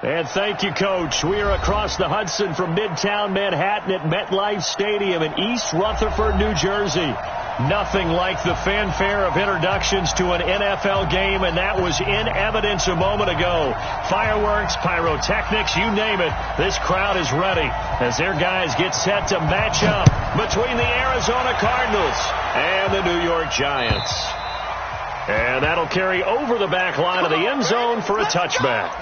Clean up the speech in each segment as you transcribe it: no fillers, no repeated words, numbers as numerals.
And thank you, Coach. We are across the Hudson from Midtown Manhattan at MetLife Stadium in East Rutherford, New Jersey. Nothing like the fanfare of introductions to an NFL game, and that was in evidence a moment ago. Fireworks, pyrotechnics, you name it. This crowd is ready as their guys get set to match up between the Arizona Cardinals and the New York Giants. And that'll carry over the back line of the end zone for a touchback.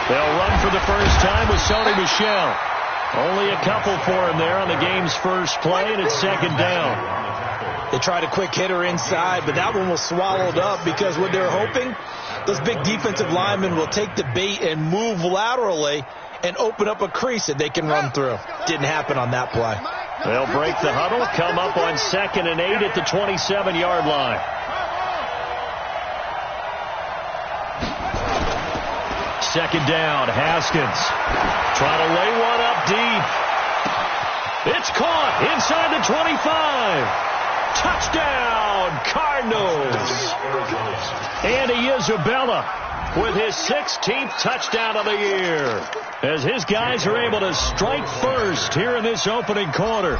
They'll run for the first time with Sony Michel. Only a couple for him there on the game's first play, and it's second down. They tried a quick hitter inside, but that one was swallowed up because what they're hoping, those big defensive linemen will take the bait and move laterally and open up a crease that they can run through. Didn't happen on that play. They'll break the huddle, come up on 2nd and 8 at the 27-yard line. Second down, Haskins trying to lay one up deep. It's caught inside the 25. Touchdown, Cardinals. Andy Isabella with his 16th touchdown of the year as his guys are able to strike first here in this opening quarter.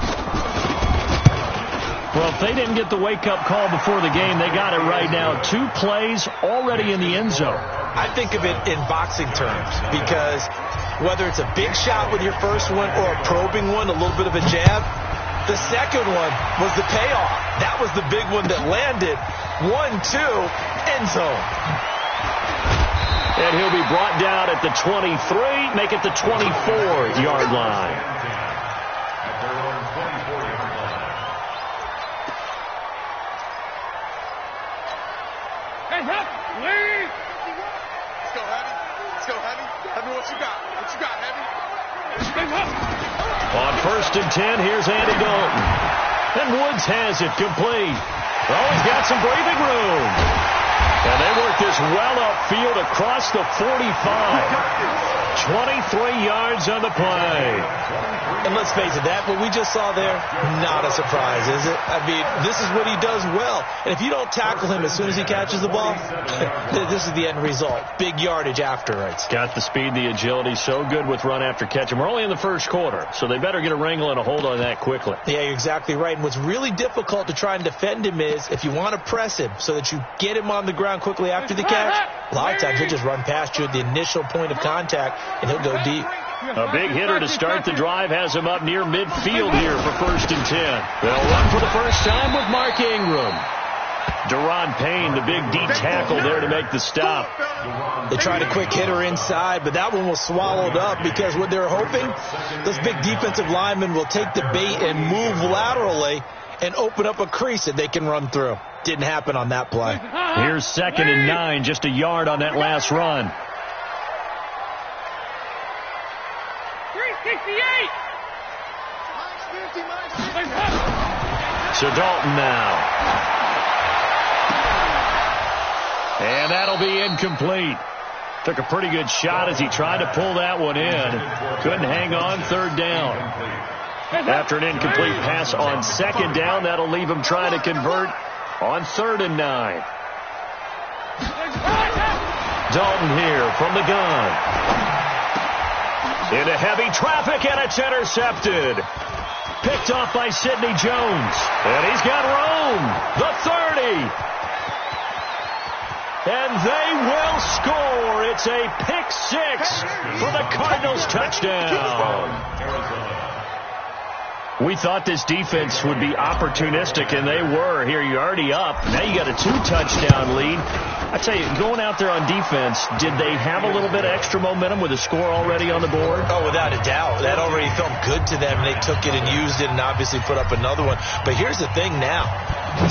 Well, if they didn't get the wake-up call before the game, they got it right now. 2 plays already in the end zone. I think of it in boxing terms because whether it's a big shot with your first one or a probing one, a little bit of a jab, the second one was the payoff. That was the big one that landed. 1-2, end zone. And he'll be brought down at the 23, make it the 24-yard line. On 1st and 10, here's Andy Dalton. And Woods has it complete. Oh, he's got some breathing room. And they work this well upfield across the 45. 23 yards on the play. And let's face it, that what we just saw there, not a surprise, is it? I mean, this is what he does well. And if you don't tackle him as soon as he catches the ball, this is the end result. Big yardage afterwards. Got the speed, the agility, so good with run after catch. And we're only in the first quarter, so they better get a wrangle and a hold on that quickly. Yeah, you're exactly right. And what's really difficult to try and defend him is if you want to press him so that you get him on the ground quickly after the catch, a lot of times he'll just run past you at the initial point of contact, and he'll go deep. A big hitter to start the drive has him up near midfield here for 1st and 10. They'll run for the first time with Mark Ingram. Deron Payne, the big D tackle there to make the stop. They tried a quick hitter inside, but that one was swallowed up because what they're hoping, those big defensive linemen will take the bait and move laterally and open up a crease that they can run through. Didn't happen on that play. Here's 2nd and 9, just a yard on that last run. 368. So Dalton now. And that'll be incomplete. Took a pretty good shot as he tried to pull that one in. Couldn't hang on, 3rd down. After an incomplete pass on 2nd down, that'll leave him trying to convert on 3rd and 9. Dalton here from the gun. Into heavy traffic, and it's intercepted. Picked off by Sidney Jones. And he's got room. The 30. And they will score. It's a pick 6 for the Cardinals touchdown. We thought this defense would be opportunistic, and they were. Here, you're already up. Now you got a 2-touchdown lead. I tell you, going out there on defense, did they have a little bit of extra momentum with a score already on the board? Oh, without a doubt. That already felt good to them. They took it and used it and obviously put up another one. But here's the thing now.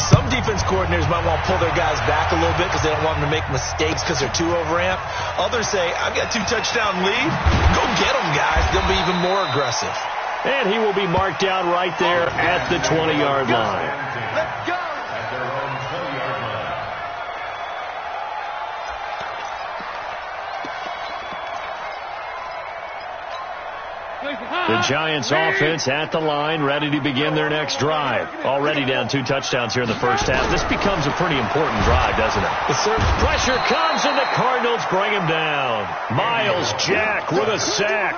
Some defense coordinators might want to pull their guys back a little bit because they don't want them to make mistakes because they're too overamped. Others say, I've got 2-touchdown lead. Go get them, guys. They'll be even more aggressive. And he will be marked down right there at the 20-yard line. Let's go. The Giants offense at the line, ready to begin their next drive. Already down 2 touchdowns here in the first half. This becomes a pretty important drive, doesn't it? Yes, sir. Pressure comes, and the Cardinals bring him down. Miles Jack with a sack.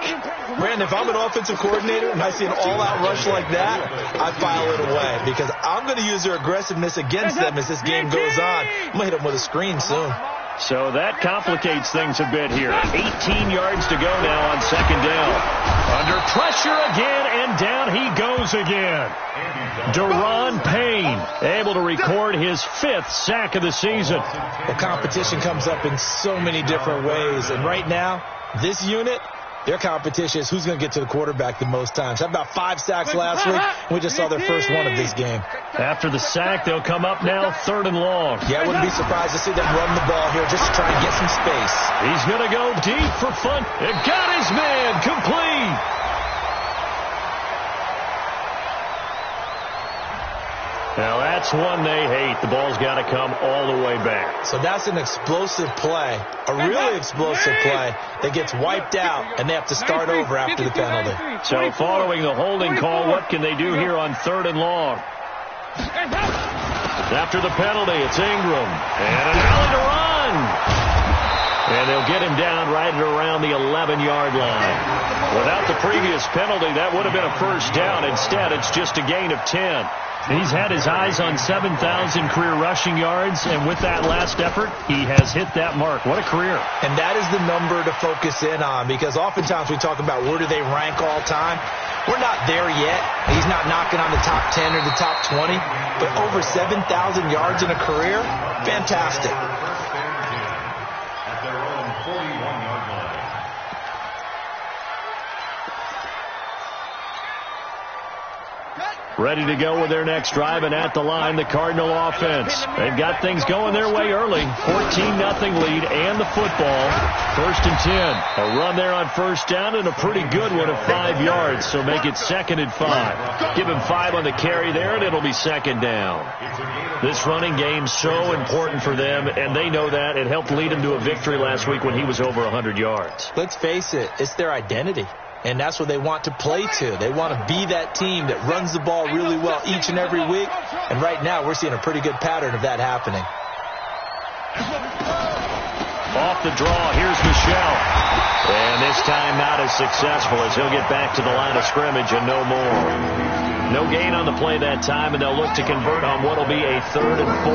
Brandon, if I'm an offensive coordinator and I see an all-out rush like that, I file it away because I'm going to use their aggressiveness against them as this game goes on. I'm going to hit them with a screen soon. So that complicates things a bit here. 18 yards to go now on second down. Under pressure again, and down he goes again. Deron Payne able to record his 5th sack of the season. The competition comes up in so many different ways, and right now, this unit, their competition is who's going to get to the quarterback the most times. How about 5 sacks last week? We just saw their first one of this game. After the sack, they'll come up now 3rd and long. Yeah, I wouldn't be surprised to see them run the ball here just to try and get some space. He's going to go deep for fun. It got his man complete. Now that's one they hate. The ball's got to come all the way back. So that's an explosive play, a really explosive play that gets wiped out, and they have to start over after the penalty. So following the holding call, what can they do here on 3rd and long? After the penalty, it's Ingram. And an alley to run. And they'll get him down right at around the 11-yard line. Without the previous penalty, that would have been a first down. Instead, it's just a gain of 10. He's had his eyes on 7,000 career rushing yards, and with that last effort, he has hit that mark. What a career. And that is the number to focus in on, because oftentimes we talk about where do they rank all time. We're not there yet. He's not knocking on the top 10 or the top 20, but over 7,000 yards in a career, fantastic. At their own 41-yard line. Ready to go with their next drive, and at the line, the Cardinal offense. They've got things going their way early. 14-0 lead and the football. 1st and 10. A run there on first down and a pretty good one of 5 yards, so make it 2nd and 5. Give him 5 on the carry there, and it'll be 2nd down. This running game's so important for them, and they know that. It helped lead him to a victory last week when he was over 100 yards. Let's face it, it's their identity. And that's what they want to play to. They want to be that team that runs the ball really well each and every week. And right now, we're seeing a pretty good pattern of that happening. Off the draw, here's Michelle. And this time not as successful as he'll get back to the line of scrimmage and no more. No gain on the play that time, and they'll look to convert on what will be a 3rd and 4.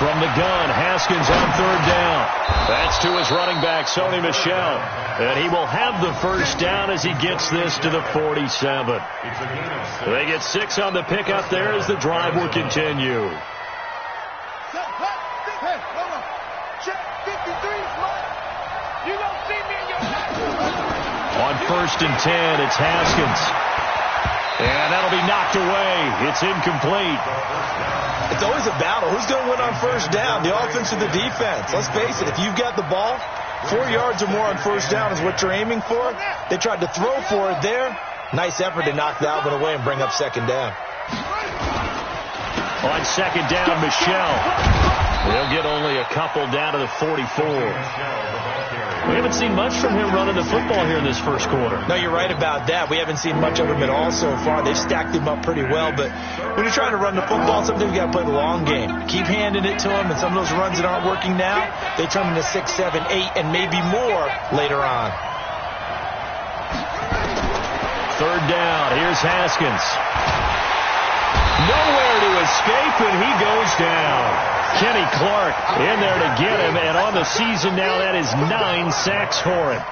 From the gun, Haskins on 3rd down. That's to his running back, Sony Michel. And he will have the first down as he gets this to the 47. They get 6 on the pickup there as the drive will continue. On 1st and 10, it's Haskins. And that'll be knocked away. It's incomplete. It's always a battle. Who's going to win on first down, the offense or the defense? Let's face it, if you've got the ball, 4 yards or more on first down is what you're aiming for. They tried to throw for it there. Nice effort to knock that one away and bring up 2nd down. On 2nd down, Michel. They'll get only a couple down to the 44. We haven't seen much from him running the football here in this first quarter. No, you're right about that. We haven't seen much of him at all so far. They've stacked him up pretty well, but when you're trying to run the football, sometimes you got to play the long game. Keep handing it to him, and some of those runs that aren't working now, they turn into 6, 7, 8, and maybe more later on. 3rd down. Here's Haskins. Nowhere to escape, and he goes down. Kenny Clark in there to get him, and on the season now, that is 9 sacks for him.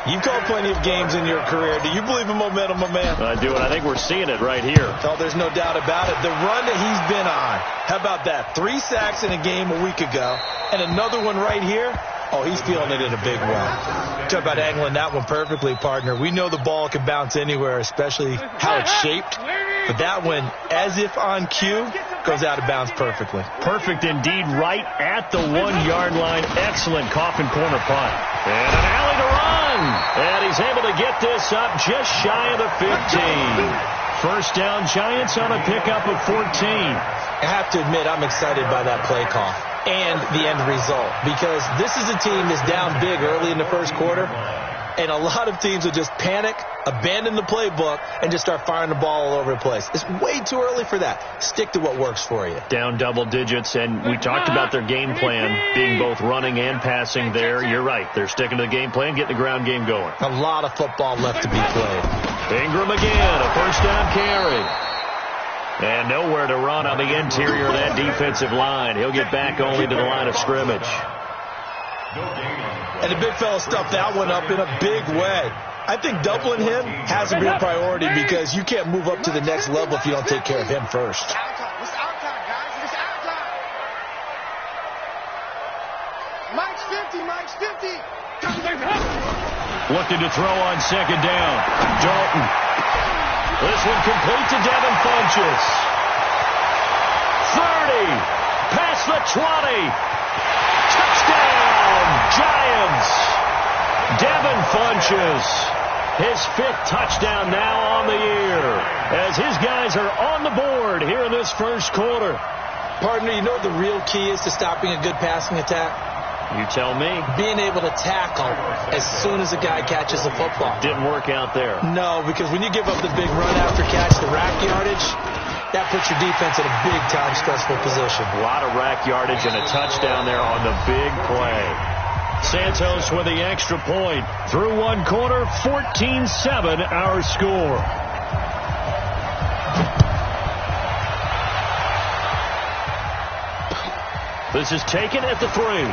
You've called plenty of games in your career. Do you believe in momentum, my man? I do, and I think we're seeing it right here. Oh, there's no doubt about it. The run that he's been on. How about that? 3 sacks in a game a week ago, and another one right here. Oh, he's feeling it in a big way. Talk about angling that one perfectly, partner. We know the ball can bounce anywhere, especially how it's shaped. But that one, as if on cue, goes out of bounds perfectly. Perfect indeed, right at the 1-yard line. Excellent coffin corner punt. And an alley to run. And he's able to get this up just shy of the 15. First down, Giants on a pickup of 14. I have to admit, I'm excited by that play call and the end result, because this is a team that's down big early in the first quarter, and a lot of teams will just panic, abandon the playbook, and just start firing the ball all over the place. It's way too early for that. Stick to what works for you. Down double digits, and we talked about their game plan being both running and passing there. You're right. They're sticking to the game plan, getting the ground game going. A lot of football left to be played. Ingram again, a first down carry. And nowhere to run on the interior of that defensive line. He'll get back only to the line of scrimmage. And the big fella stuffed that one up in a big way. I think doubling him has to be a priority, because you can't move up to the next level if you don't take care of him first. Mike's 50, Mike's 50. Looking to throw on second down. Dalton. This one complete to Devin Funchess. 30. Past the 20. Touchdown, Giants. Devin Funchess. His 5th touchdown now on the year, as his guys are on the board here in this first quarter. Partner, you know what the real key is to stopping a good passing attack? You tell me. Being able to tackle as soon as a guy catches a football. Didn't work out there. No, because when you give up the big run after catch, the rack yardage, that puts your defense in a big-time stressful position. A lot of rack yardage and a touchdown there on the big play. Santos with the extra point. Through one quarter, 14-7 our score. This is taken at the 3.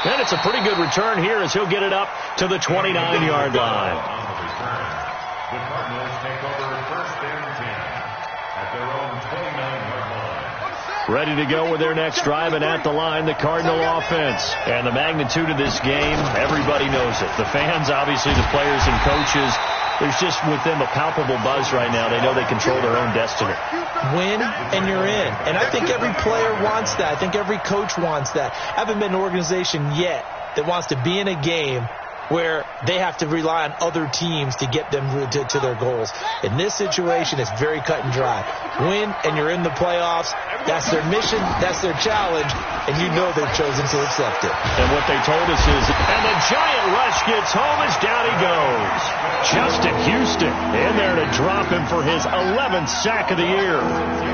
And it's a pretty good return here, as he'll get it up to the 29-yard line. The Cardinals take over first and 10 at their own 29-yard line. Ready to go with their next drive, and at the line, the Cardinal offense. And the magnitude of this game, everybody knows it. The fans, obviously, the players and coaches. There's just with them a palpable buzz right now. They know they control their own destiny. Win, and you're in. And I think every player wants that. I think every coach wants that. I haven't been an organization yet that wants to be in a game where they have to rely on other teams to get them to their goals. In this situation, it's very cut and dry. Win, and you're in the playoffs. That's their mission. That's their challenge. And you know they've chosen to accept it. And what they told us is, and the giant rush gets home as down he goes. Justin Houston in there to drop him for his 11th sack of the year.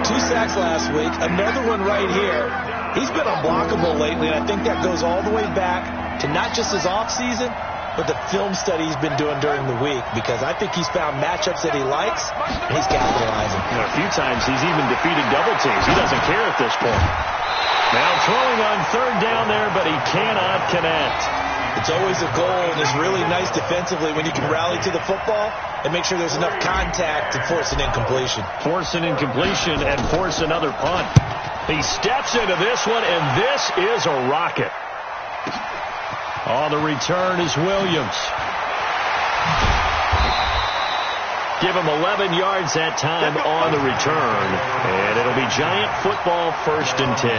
2 sacks last week. Another one right here. He's been unblockable lately, and I think that goes all the way back to not just his offseason, but the film study he's been doing during the week, because I think he's found matchups that he likes, and he's capitalizing. A few times he's even defeated double teams. He doesn't care at this point. Now throwing on third down there, but he cannot connect. It's always a goal, and it's really nice defensively when you can rally to the football and make sure there's enough contact to force an incompletion. Force an incompletion and force another punt. He steps into this one, and this is a rocket. On the return is Williams. Give him 11 yards that time on the return. And it'll be Giant football, 1st and 10.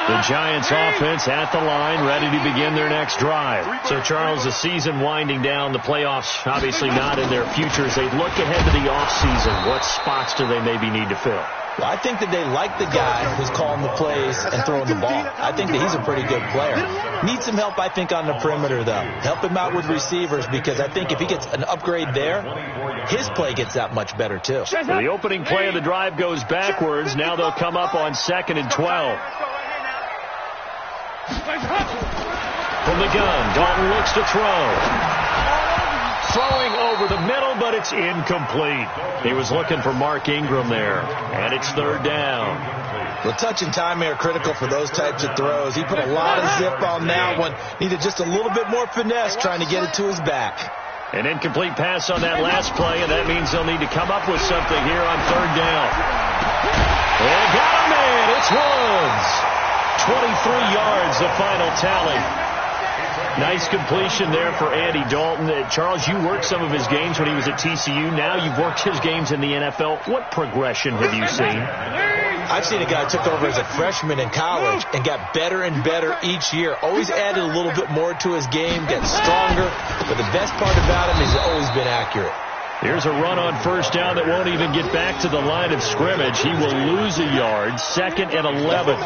The Giants offense at the line, ready to begin their next drive. So, Charles, the season winding down, the playoffs obviously not in their future. As they look ahead to the offseason, what spots do they maybe need to fill? Well, I think that they like the guy who's calling the plays and throwing the ball. I think that he's a pretty good player. Needs some help, I think, on the perimeter, though. Help him out with receivers, because I think if he gets an upgrade there, his play gets that much better, too. So the opening play of the drive goes backwards. Now they'll come up on 2nd and 12. From the gun, Dalton looks to throw. Throwing over the middle, but it's incomplete. He was looking for Mark Ingram there, and it's 3rd down. The touch and timing are critical for those types of throws. He put a lot of zip on that one. Needed just a little bit more finesse trying to get it to his back. An incomplete pass on that last play, and that means they'll need to come up with something here on third down. They got him in. It's Woods. 23 yards, the final tally. Nice completion there for Andy Dalton. Charles, you worked some of his games when he was at TCU. Now you've worked his games in the NFL. What progression have you seen? I've seen a guy who took over as a freshman in college and got better and better each year. Always added a little bit more to his game, got stronger. But the best part about him is he's always been accurate. Here's a run on first down that won't even get back to the line of scrimmage. He will lose a yard, 2nd and 11.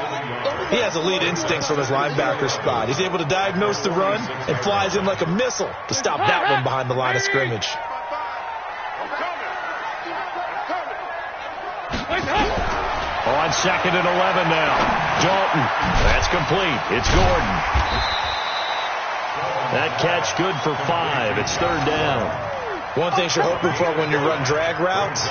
He has elite instincts from his linebacker spot. He's able to diagnose the run and flies in like a missile to stop that one behind the line of scrimmage. On 2nd and 11 now. Dalton. That's complete. It's Gordon. That catch good for 5. It's 3rd down. One thing you're hoping for when you run drag routes,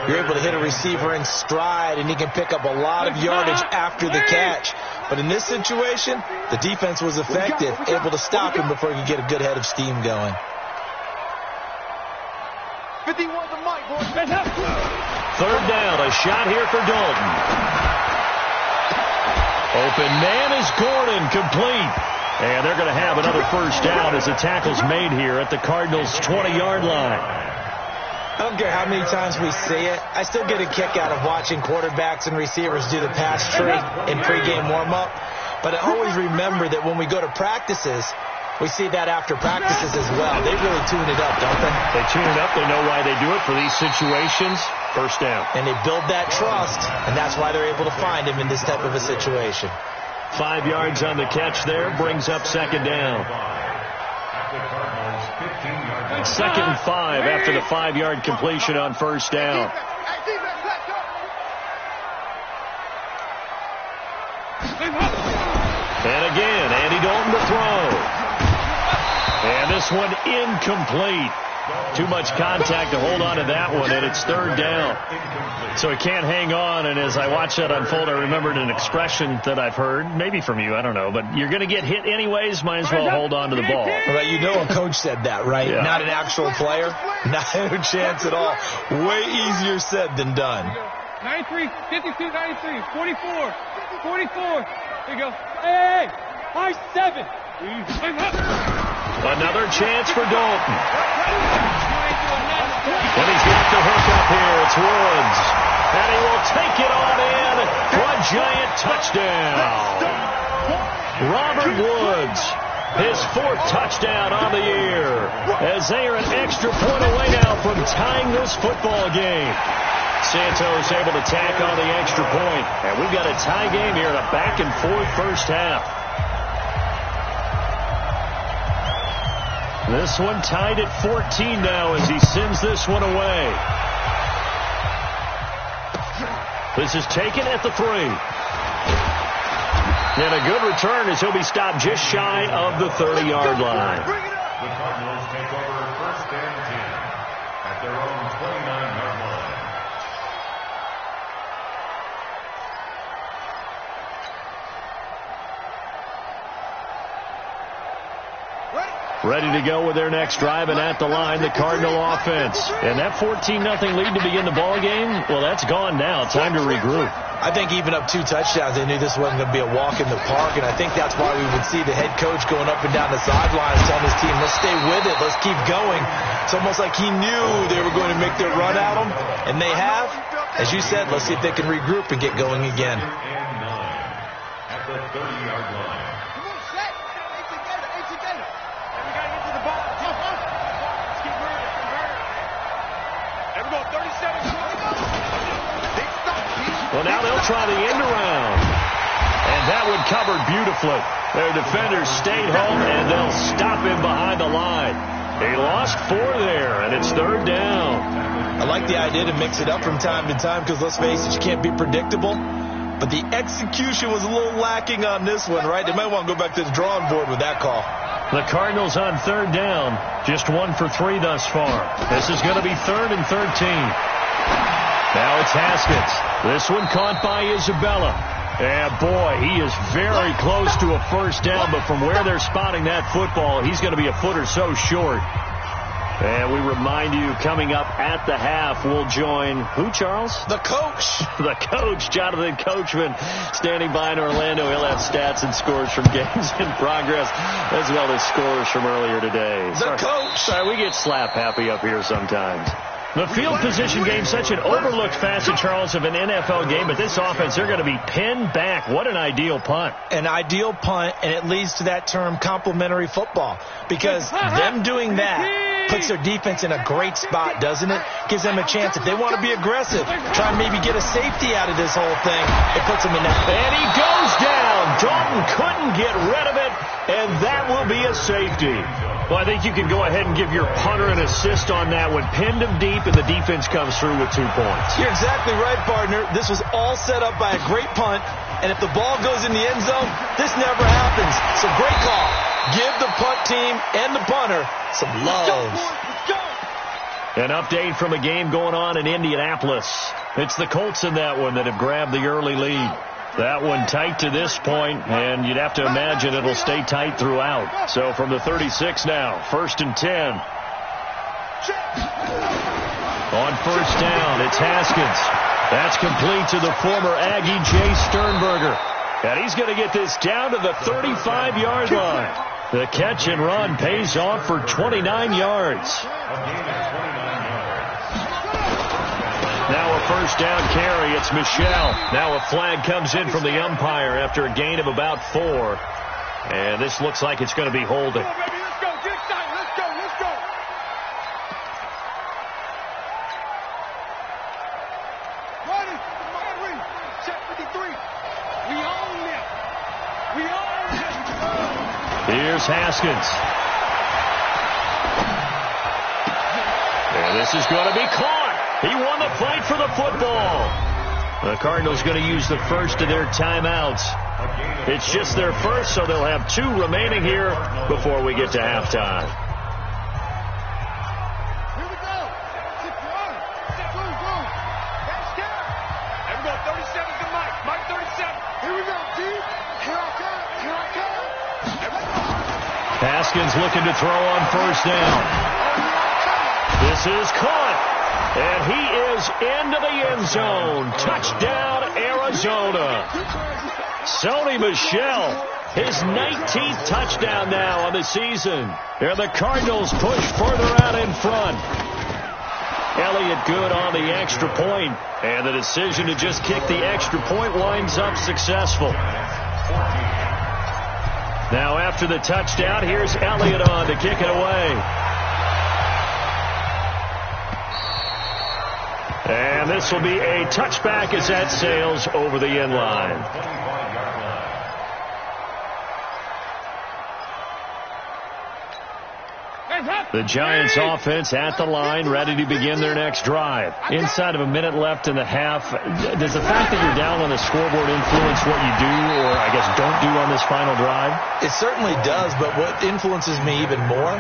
you're able to hit a receiver in stride, and he can pick up a lot of yardage after the catch. But in this situation, the defense was effective, able to stop him before he could get a good head of steam going. 51 to Mike, boys. 3rd down, a shot here for Dalton. Open man is Gordon, complete. And they're going to have another first down as the tackle's made here at the Cardinals' 20-yard line. I don't care how many times we see it. I still get a kick out of watching quarterbacks and receivers do the pass tree in pregame warm-up. But I always remember that when we go to practices, we see that after practices as well. They really tune it up, don't they? They tune it up. They know why they do it for these situations. First down. And they build that trust, and that's why they're able to find him in this type of a situation. 5 yards on the catch there, brings up 2nd down. 2nd and 5 after the 5-yard completion on first down. And again, Andy Dalton to throw. And this one incomplete. Too much contact to hold on to that one, and it's 3rd down. So he can't hang on, and as I watch that unfold, I remembered an expression that I've heard, maybe from you, I don't know, but you're going to get hit anyways, might as well hold on to the ball. Right, you know a coach said that, right? Yeah. Not an actual player. Not a chance at all. Way easier said than done. 93, 52, 93, 44, 44. Here you go. Hey, 5-7. Another chance for Dalton. And he's got the hook up here. It's Woods. And he will take it on in for a giant touchdown. Robert Woods, his 4th touchdown on the year, as they are an extra point away now from tying this football game. Santos able to tack on the extra point. And we've got a tie game here in a back-and-forth first half. This one tied at 14 now as he sends this one away. This is taken at the 3. And a good return as he'll be stopped just shy of the 30-yard line. The Cardinals take over 1st and 10 at their own 29-yard line. Ready to go with their next drive, and at the line, the Cardinal offense. And that 14-0 lead to begin the ball game, well, that's gone now. Time to regroup. I think even up 2 touchdowns, they knew this wasn't going to be a walk in the park, and I think that's why we would see the head coach going up and down the sidelines telling his team, let's stay with it, let's keep going. It's almost like he knew they were going to make their run at him, and they have. As you said, let's see if they can regroup and get going again. And 9 at the 30-yard line. Well, now they'll try the end around. And that one covered beautifully. Their defenders stayed home, and they'll stop him behind the line. He lost 4 there, and it's 3rd down. I like the idea to mix it up from time to time because, let's face it, you can't be predictable. But the execution was a little lacking on this one, right? They might want to go back to the drawing board with that call. The Cardinals on 3rd down, just 1 for 3 thus far. This is going to be 3rd and 13. Now it's Haskins. This one caught by Isabella. And boy, he is very close to a first down, but from where they're spotting that football, he's going to be a foot or so short. And we remind you, coming up at the half, we'll join who, Charles? The coach. The coach, Jonathan Coachman, standing by in Orlando. He'll have stats and scores from games in progress, as well as scores from earlier today. The coach. Sorry, we get slap happy up here sometimes. The field position game, such an overlooked facet, Charles, of an NFL game, but this offense, they're going to be pinned back. What an ideal punt. An ideal punt, and it leads to that term complementary football, because them doing that puts their defense in a great spot, doesn't it? Gives them a chance. If they want to be aggressive, try and maybe get a safety out of this whole thing, it puts them in that. And he goes down. Dalton couldn't get rid of it, and that will be a safety. Well, I think you can go ahead and give your punter an assist on that one. Pinned him deep, and the defense comes through with 2 points. You're exactly right, partner. This was all set up by a great punt, and if the ball goes in the end zone, this never happens. So great call. Give the punt team and the punter some love. An update from a game going on in Indianapolis. It's the Colts in that one that have grabbed the early lead. That one tight to this point, and you'd have to imagine it'll stay tight throughout. So from the 36 now, 1st and 10. On first down, it's Haskins. That's complete to the former Aggie, Jay Sternberger. And he's going to get this down to the 35-yard line. The catch and run pays off for 29 yards. Now a first down carry. It's Michelle. Now a flag comes in from the umpire after a gain of about 4. And this looks like it's going to be holding. Let's go. Get excited. Let's go. Ready. Check 53. We own them. Here's Haskins. And this is going to be caught. He won the fight for the football. The Cardinals going to use the first of their timeouts. It's just their first, so they'll have 2 remaining here before we get to halftime. Here we go. Boom. That's scared. Here we go. 37 to Mike. Mike 37. Here we go, G. Here I come. Haskins looking to throw on first down. This is caught. And he is into the end zone. Touchdown, Arizona. Sony Michel, his 19th touchdown now on the season. And the Cardinals push further out in front. Elliott good on the extra point. And the decision to just kick the extra point winds up successful. Now after the touchdown, here's Elliott on to kick it away. And this will be a touchback as that sails over the end line. The Giants offense at the line, ready to begin their next drive. Inside of a minute left in the half, does the fact that you're down on the scoreboard influence what you do, or I guess don't do on this final drive? It certainly does, but what influences me even more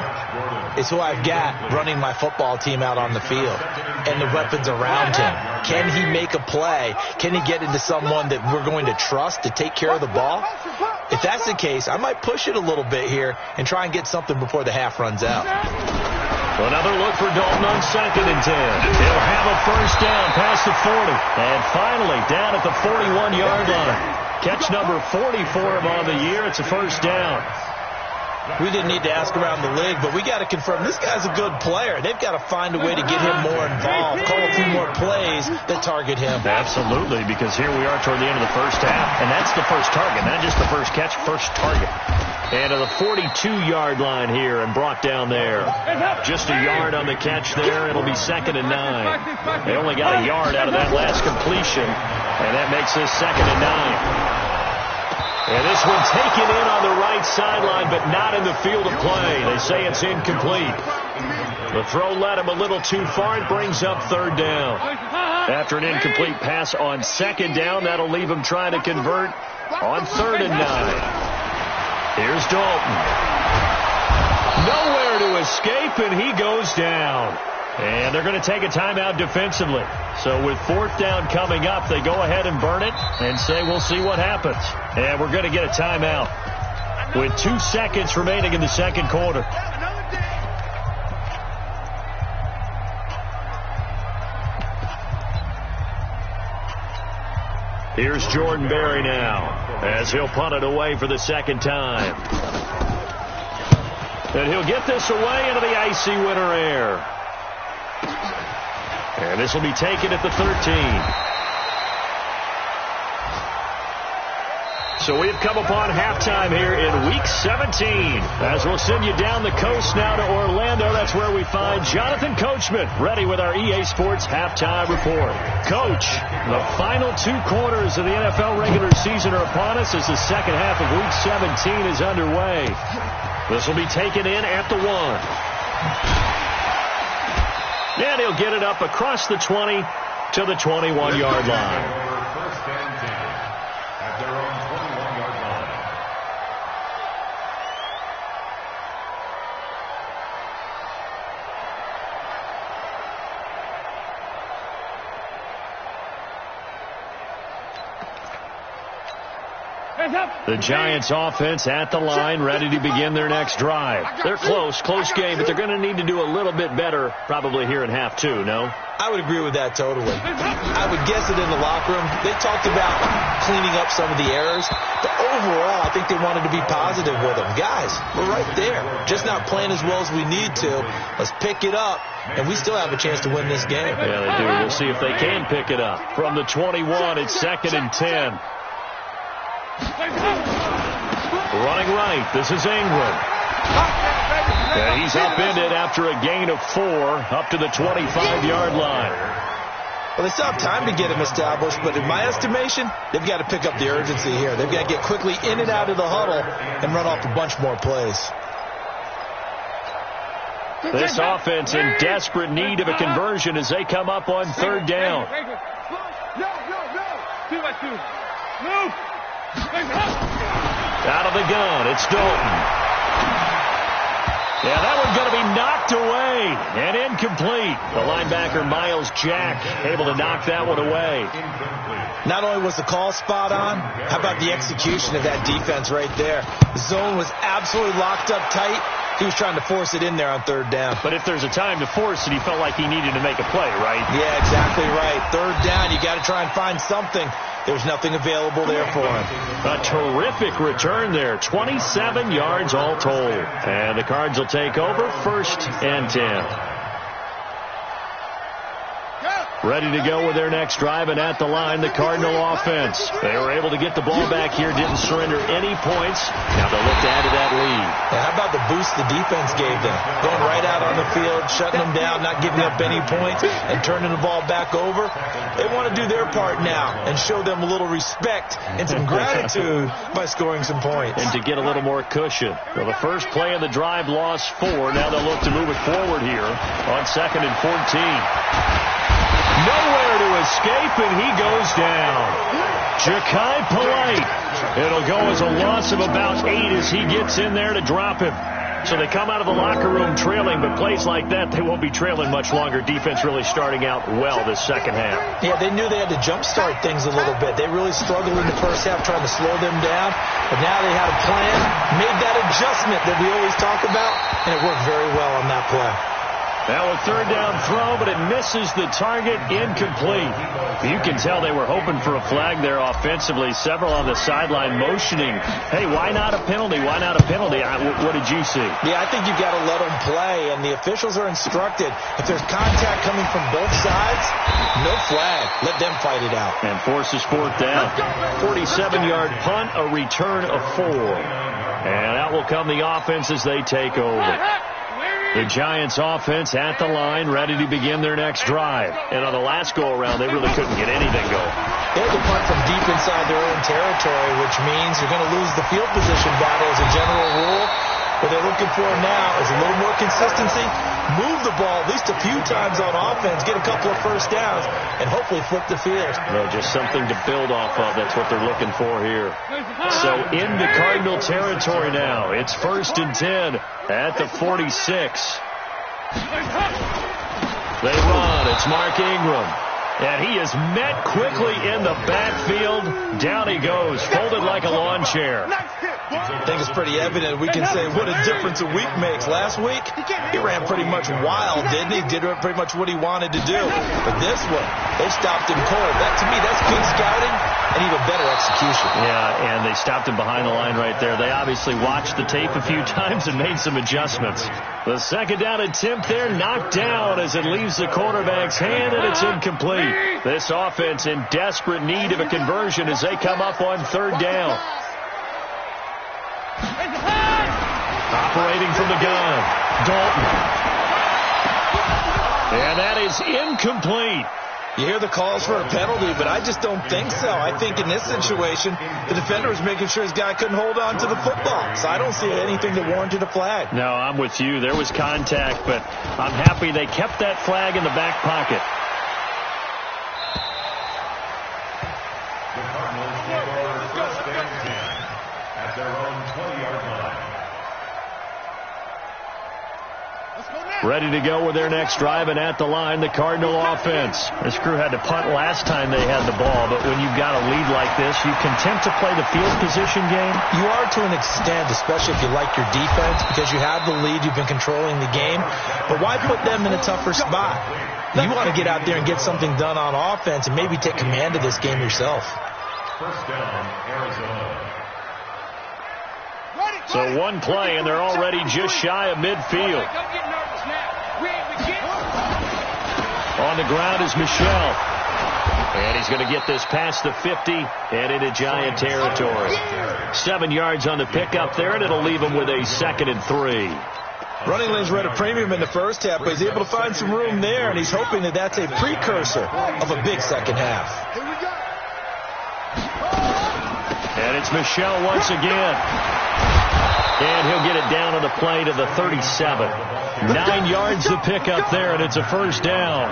is who I've got running my football team out on the field and the weapons around him. Can he make a play? Can he get into someone that we're going to trust to take care of the ball? If that's the case, I might push it a little bit here and try and get something before the half runs out. Another look for Dalton on 2nd and 10. He'll have a first down past the 40. And finally, down at the 41-yard line. Catch number 40 for him on the year. It's a first down. We didn't need to ask around the league, but we got to confirm this guy's a good player. They've got to find a way to get him more involved, call a few more plays that target him. Absolutely, because here we are toward the end of the first half, and that's the first target, not just the first catch, first target. And to the 42-yard line here and brought down there. Just a yard on the catch there. It'll be 2nd and 9. They only got a yard out of that last completion, and that makes this 2nd and 9. And this one taken in on the right sideline, but not in the field of play. They say it's incomplete. The throw led him a little too far. It brings up 3rd down. After an incomplete pass on 2nd down, that'll leave him trying to convert on 3rd and 9. Here's Dalton. Nowhere to escape, and he goes down. And they're going to take a timeout defensively. So with 4th down coming up, they go ahead and burn it and say we'll see what happens. And we're going to get a timeout with 2 seconds remaining in the second quarter. Here's Jordan Berry now as he'll punt it away for the second time. And he'll get this away into the icy winter air. And this will be taken at the 13. So we've come upon halftime here in Week 17. As we'll send you down the coast now to Orlando, that's where we find Jonathan Coachman, ready with our EA Sports Halftime Report. Coach, the final 2 quarters of the NFL regular season are upon us as the second half of Week 17 is underway. This will be taken in at the 1. And he'll get it up across the 20 to the 21-yard line. First and 10 at their own 21-yard line. The Giants offense at the line, ready to begin their next drive. They're close game, but they're going to need to do a little bit better probably here in half 2, no? I would agree with that totally. I would guess it in the locker room. They talked about cleaning up some of the errors, but overall, I think they wanted to be positive with them. Guys, we're right there. Just not playing as well as we need to. Let's pick it up, and we still have a chance to win this game. Yeah, they do. We'll see if they can pick it up. From the 21, it's 2nd and 10. Running right, this is England. And he's upended after a gain of 4 up to the 25-yard line. Well, they still have time to get him established, but in my estimation, they've got to pick up the urgency here. They've got to get quickly in and out of the huddle and run off a bunch more plays. This offense in desperate need of a conversion as they come up on 3rd down. Move. Out of the gun, it's Dalton. Yeah, that one's going to be knocked away and incomplete. The linebacker, Miles Jack, able to knock that one away. Not only was the call spot on, how about the execution of that defense right there? The zone was absolutely locked up tight. He was trying to force it in there on 3rd down. But if there's a time to force it, he felt like he needed to make a play, right? Yeah, exactly right. 3rd down, you got to try and find something. There's nothing available there for him. A terrific return there. 27 yards all told. And the Cards will take over 1st and 10. Ready to go with their next drive, and at the line, the Cardinal offense. They were able to get the ball back here, didn't surrender any points. Now they'll look to add to that lead. And how about the boost the defense gave them? Going right out on the field, shutting them down, not giving up any points, and turning the ball back over. They want to do their part now and show them a little respect and some gratitude by scoring some points. And to get a little more cushion. Well, the first play of the drive lost 4. Now they'll look to move it forward here on 2nd and 14. Nowhere to escape, and he goes down. Ja'Kai Polite. It'll go as a loss of about 8 as he gets in there to drop him. So they come out of the locker room trailing, but plays like that, they won't be trailing much longer. Defense really starting out well this second half. Yeah, they knew they had to jumpstart things a little bit. They really struggled in the first half trying to slow them down, but now they had a plan, made that adjustment that we always talk about, and it worked very well on that play. Now a 3rd down throw, but it misses the target, incomplete. You can tell they were hoping for a flag there offensively. Several on the sideline motioning. Hey, why not a penalty? Why not a penalty? What did you see? Yeah, I think you've got to let them play, and the officials are instructed. If there's contact coming from both sides, no flag. Let them fight it out. And forces 4th down. 47-yard punt, a return of 4. And out will come the offense as they take over. The Giants offense at the line, ready to begin their next drive. And on the last go-around, they really couldn't get anything going. They had to punt from deep inside their own territory, which means you're going to lose the field position battle as a general rule. What they're looking for now is a little more consistency, move the ball at least a few times on offense, get a couple of first downs, and hopefully flip the field. No, just something to build off of. That's what they're looking for here. So into Cardinal territory now. It's 1st and 10 at the 46. They run. It's Mark Ingram. And he is met quickly in the backfield. Down he goes, folded like a lawn chair. I think it's pretty evident. We can say what a difference a week makes. Last week, he ran pretty much wild, didn't he? Did pretty much what he wanted to do. But this one, they stopped him cold. That, to me, that's good scouting and even better execution. Yeah, and they stopped him behind the line right there. They obviously watched the tape a few times and made some adjustments. The second down attempt there knocked down as it leaves the quarterback's hand, and it's incomplete. This offense in desperate need of a conversion as they come up on third down. Operating from the gun, Dalton. And that is incomplete. You hear the calls for a penalty, but I just don't think so. I think in this situation, the defender was making sure his guy couldn't hold on to the football. So I don't see anything that warranted a flag. No, I'm with you. There was contact, but I'm happy they kept that flag in the back pocket. The Cardinals take over first and 10 at their own 20-yard line. Ready to go with their next drive, and at the line, the Cardinal offense. This crew had to punt last time they had the ball, but when you've got a lead like this, you content to play the field position game? You are to an extent, especially if you like your defense, because you have the lead, you've been controlling the game. But why put them in a tougher spot? You want to get out there and get something done on offense and maybe take command of this game yourself. First down, Arizona. So one play, and they're already just shy of midfield. On the ground is Michel. And he's going to get this past the 50 and into Giant territory. 7 yards on the pickup there, and it'll leave him with a 2nd and 3. Running lanes were at a premium in the first half, but he's able to find some room there, and he's hoping that that's a precursor of a big second half. And it's Michel once again. And he'll get it down on the play to the 37. 9 yards to pick up there, and it's a first down.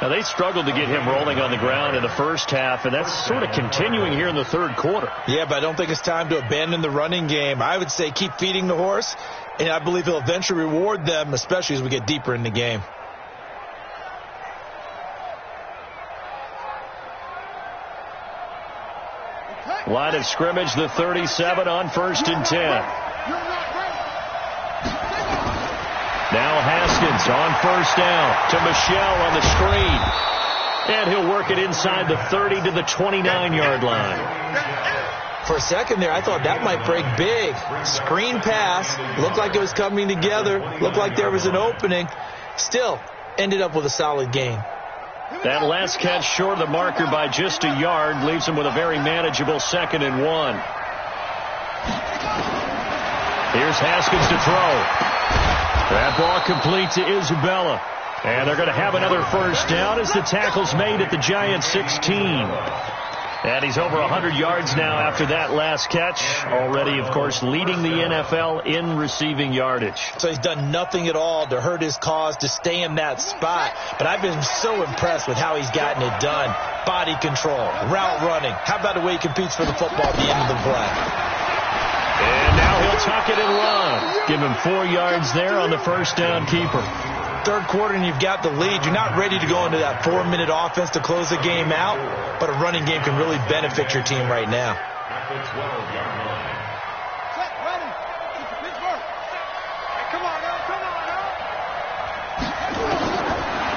Now, they struggled to get him rolling on the ground in the first half, and that's sort of continuing here in the third quarter. Yeah, but I don't think it's time to abandon the running game. I would say keep feeding the horse, and I believe he'll eventually reward them, especially as we get deeper in the game. Line of scrimmage, the 37 on 1st and 10. Now Haskins on 1st down to Michel on the screen. And he'll work it inside the 30 to the 29-yard line. For a second there, I thought that might break big. Screen pass. Looked like it was coming together. Looked like there was an opening. Still, ended up with a solid gain. That last catch short of the marker by just a yard leaves him with a very manageable 2nd and 1. Here's Haskins to throw. That ball complete to Isabella. And they're going to have another first down as the tackle's made at the Giants' 16. And he's over 100 yards now after that last catch. Already, of course, leading the NFL in receiving yardage. So he's done nothing at all to hurt his cause, to stay in that spot. But I've been so impressed with how he's gotten it done. Body control, route running. How about the way he competes for the football at the end of the play? And now he'll tuck it and run. Give him 4 yards there on the first down keeper. Third quarter and you've got the lead. You're not ready to go into that 4-minute offense to close the game out, but a running game can really benefit your team right now. At the 12-yard line.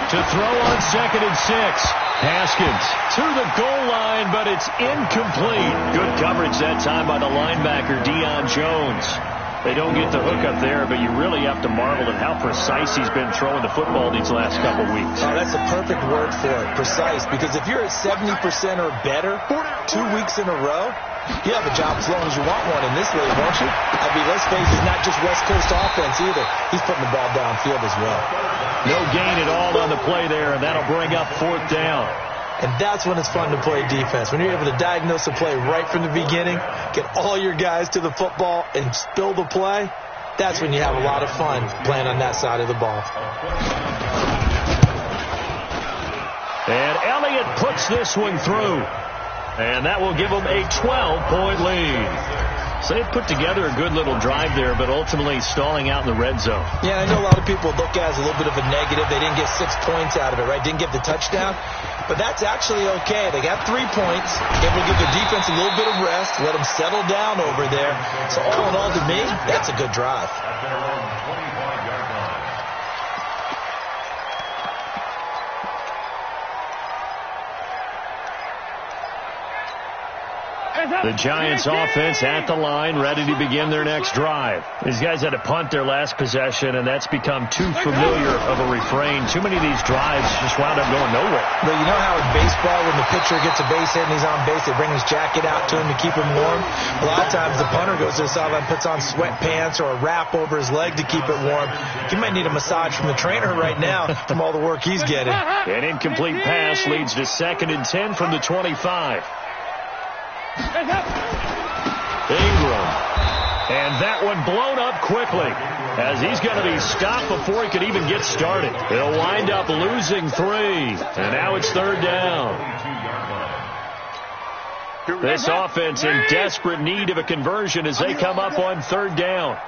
To throw on 2nd and 6. Haskins to the goal line, but it's incomplete. Good coverage that time by the linebacker, Deion Jones. They don't get the hook up there, but you really have to marvel at how precise he's been throwing the football these last couple weeks. Oh, that's a perfect word for it, precise, because if you're at 70% or better 2 weeks in a row, you have a job as long as you want one in this league, won't you? I mean, let's face it, it's not just West Coast offense either. He's putting the ball downfield as well. No gain at all on the play there, and that'll bring up 4th down. And that's when it's fun to play defense. When you're able to diagnose a play right from the beginning, get all your guys to the football, and spill the play, that's when you have a lot of fun playing on that side of the ball. And Elliott puts this one through. And that will give them a 12-point lead. So they put together a good little drive there, but ultimately stalling out in the red zone. Yeah, I know a lot of people look at it as a little bit of a negative. They didn't get 6 points out of it, right? Didn't get the touchdown. But that's actually okay. They got 3 points. Able to give their defense a little bit of rest, let them settle down over there. So all in all, to me, that's a good drive. At their own 25-yard line. The Giants offense at the line, ready to begin their next drive. These guys had to punt their last possession, and that's become too familiar of a refrain. Too many of these drives just wound up going nowhere. But you know how in baseball, when the pitcher gets a base hit and he's on base, they bring his jacket out to him to keep him warm? A lot of times the punter goes to the sideline, puts on sweatpants or a wrap over his leg to keep it warm. He might need a massage from the trainer right now from all the work he's getting. An incomplete pass leads to 2nd and 10 from the 25. Ingram. And that one blown up quickly as he's going to be stopped before he could even get started. They'll wind up losing 3. And now it's 3rd down. This offense in desperate need of a conversion as they come up on 3rd down.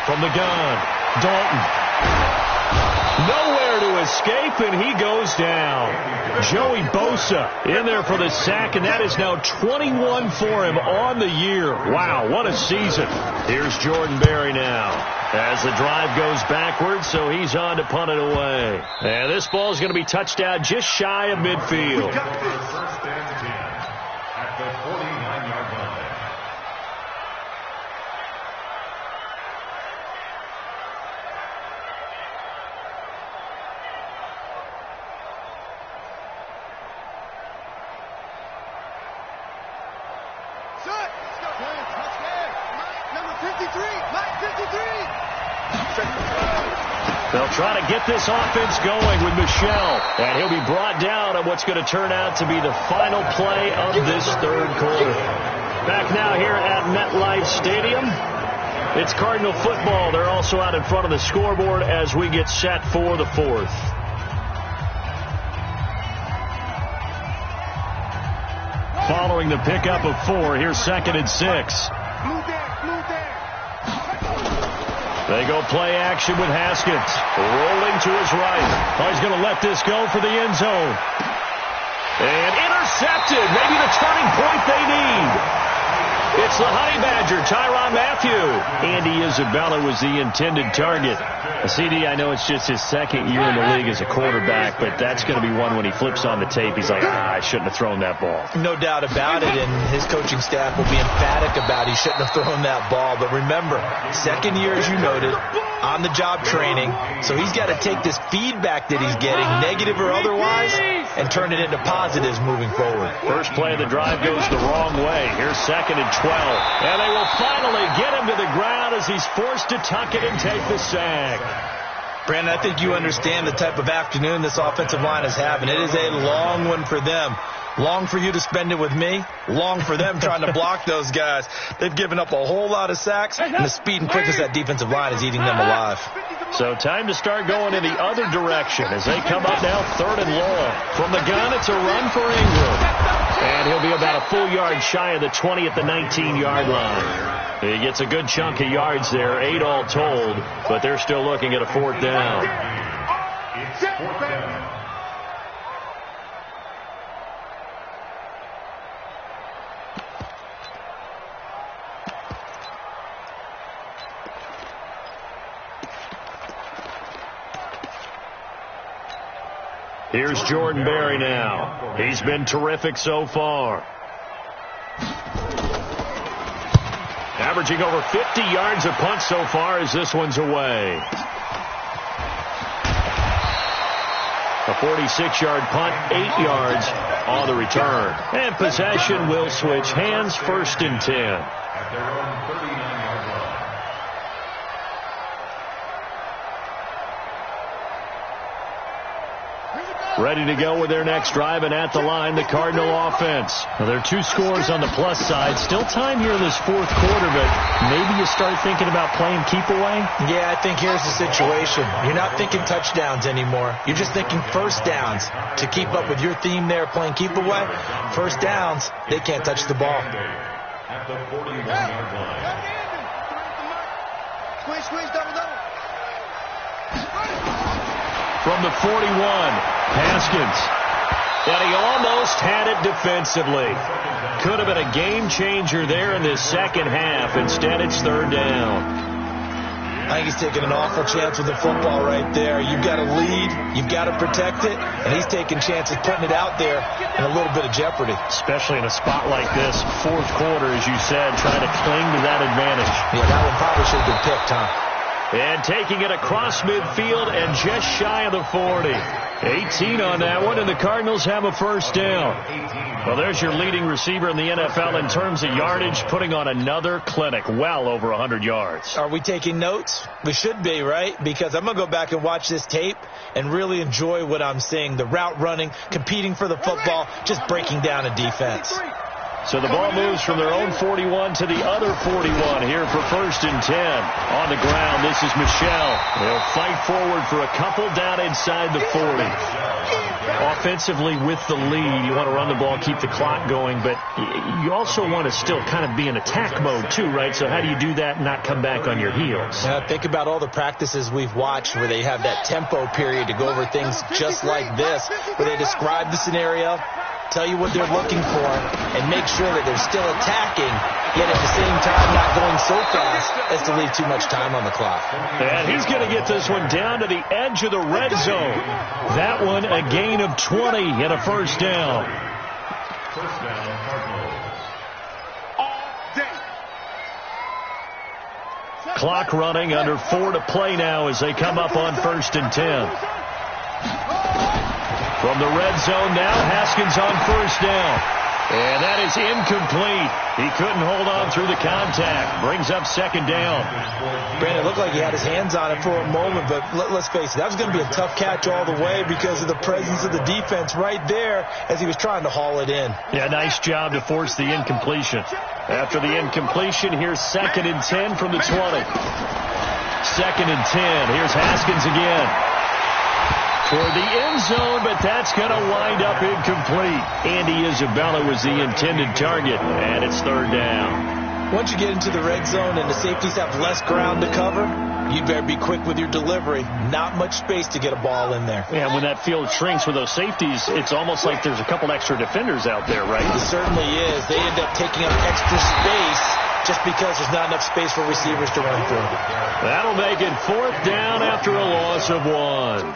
From the gun, Dalton. Nowhere to escape, and he goes down. Joey Bosa in there for the sack, and that is now 21 for him on the year. Wow, what a season. Here's Jordan Berry now as the drive goes backwards, so he's on to punt it away. And this ball is going to be touched down just shy of midfield. 1st and 10 at the 49-yard line. They'll try to get this offense going with Michel, and he'll be brought down on what's going to turn out to be the final play of this 3rd quarter. Back now here at MetLife Stadium. It's Cardinal football. They're also out in front of the scoreboard as we get set for the 4th. Following the pickup of 4, here's 2nd and 6. They go play action with Haskins. Rolling to his right. Oh, he's going to let this go for the end zone. And intercepted. Maybe the turning point they need. It's the Honey Badger, Tyrann Mathieu. Andy Isabella was the intended target. CD, I know it's just his 2nd year in the league as a quarterback, but that's going to be one when he flips on the tape. He's like, I shouldn't have thrown that ball. No doubt about it, and his coaching staff will be emphatic about he shouldn't have thrown that ball. But remember, 2nd year, as you noted, on-the-job training. So he's got to take this feedback that he's getting, negative or otherwise, and turn it into positives moving forward. First play of the drive goes the wrong way. Here's 2nd and 12. And they will finally get him to the ground as he's forced to tuck it and take the sack. Brandon, I think you understand the type of afternoon this offensive line is having. It is a long one for them. Long for you to spend it with me. Long for them trying to block those guys. They've given up a whole lot of sacks, and the speed and quickness of that defensive line is eating them alive. So time to start going in the other direction as they come up now 3rd and long. From the gun, it's a run for Ingram. And he'll be about a full yard shy of the 20 at the 19-yard line. He gets a good chunk of yards there, 8 all told, but they're still looking at a 4th down. It's 4th down. Here's Jordan Berry now. He's been terrific so far. Averaging over 50 yards a punt so far as this one's away. A 46-yard punt, 8 yards on the return. And possession will switch hands, 1st and 10. At their own 39-yard line. Ready to go with their next drive, and at the line, the Cardinal offense. Now, there are 2 scores on the plus side. Still time here in this 4th quarter, but maybe you start thinking about playing keep away? Yeah, I think here's the situation. You're not thinking touchdowns anymore. You're just thinking 1st downs. To keep up with your theme there, playing keep away, 1st downs, they can't touch the ball. at the 41-yard line. Squeeze, double. From the 41, Haskins. And he almost had it defensively. Could have been a game changer there in this second half. Instead, it's third down. I think he's taking an awful chance with the football right there. You've got to lead. You've got to protect it. And he's taking chances putting it out there in a little bit of jeopardy. Especially in a spot like this, fourth quarter, as you said, trying to cling to that advantage. Yeah, that one probably should have been picked, huh? And taking it across midfield and just shy of the 40. 18 on that one, and the Cardinals have a first down. Well, there's your leading receiver in the NFL in terms of yardage, putting on another clinic, well over 100 yards. Are we taking notes? We should be, right? Because I'm going to go back and watch this tape and really enjoy what I'm seeing. The route running, competing for the football, just breaking down a defense. So the ball moves from their own 41 to the other 41 here for first and 10. On the ground, this is Michel. They'll fight forward for a couple down inside the 40. Offensively with the lead, you want to run the ball, keep the clock going, but you also want to still kind of be in attack mode too, right? So how do you do that and not come back on your heels? Think about all the practices we've watched where they have that tempo period to go over things just like this, where they describe the scenario, tell you what they're looking for, and make sure that they're still attacking, yet at the same time not going so fast as to leave too much time on the clock. And he's going to get this one down to the edge of the red zone. That one a gain of 20 and a first down. First down, Cardinals. All day. Clock running, under 4 to play now as they come up on first and 10. From the red zone now, Haskins on first down. And that is incomplete. He couldn't hold on through the contact. Brings up second down. Brandon, it looked like he had his hands on it for a moment, but let's face it, that was going to be a tough catch all the way because of the presence of the defense right there as he was trying to haul it in. Yeah, nice job to force the incompletion. After the incompletion, here's second and 10 from the 20. Second and 10. Here's Haskins again. For the end zone, but that's going to wind up incomplete. Andy Isabella was the intended target, and it's third down. Once you get into the red zone and the safeties have less ground to cover, you better be quick with your delivery. Not much space to get a ball in there. Yeah, when that field shrinks with those safeties, it's almost like there's a couple extra defenders out there, right? It certainly is. They end up taking up extra space just because there's not enough space for receivers to run through. That'll make it fourth down after a loss of 1.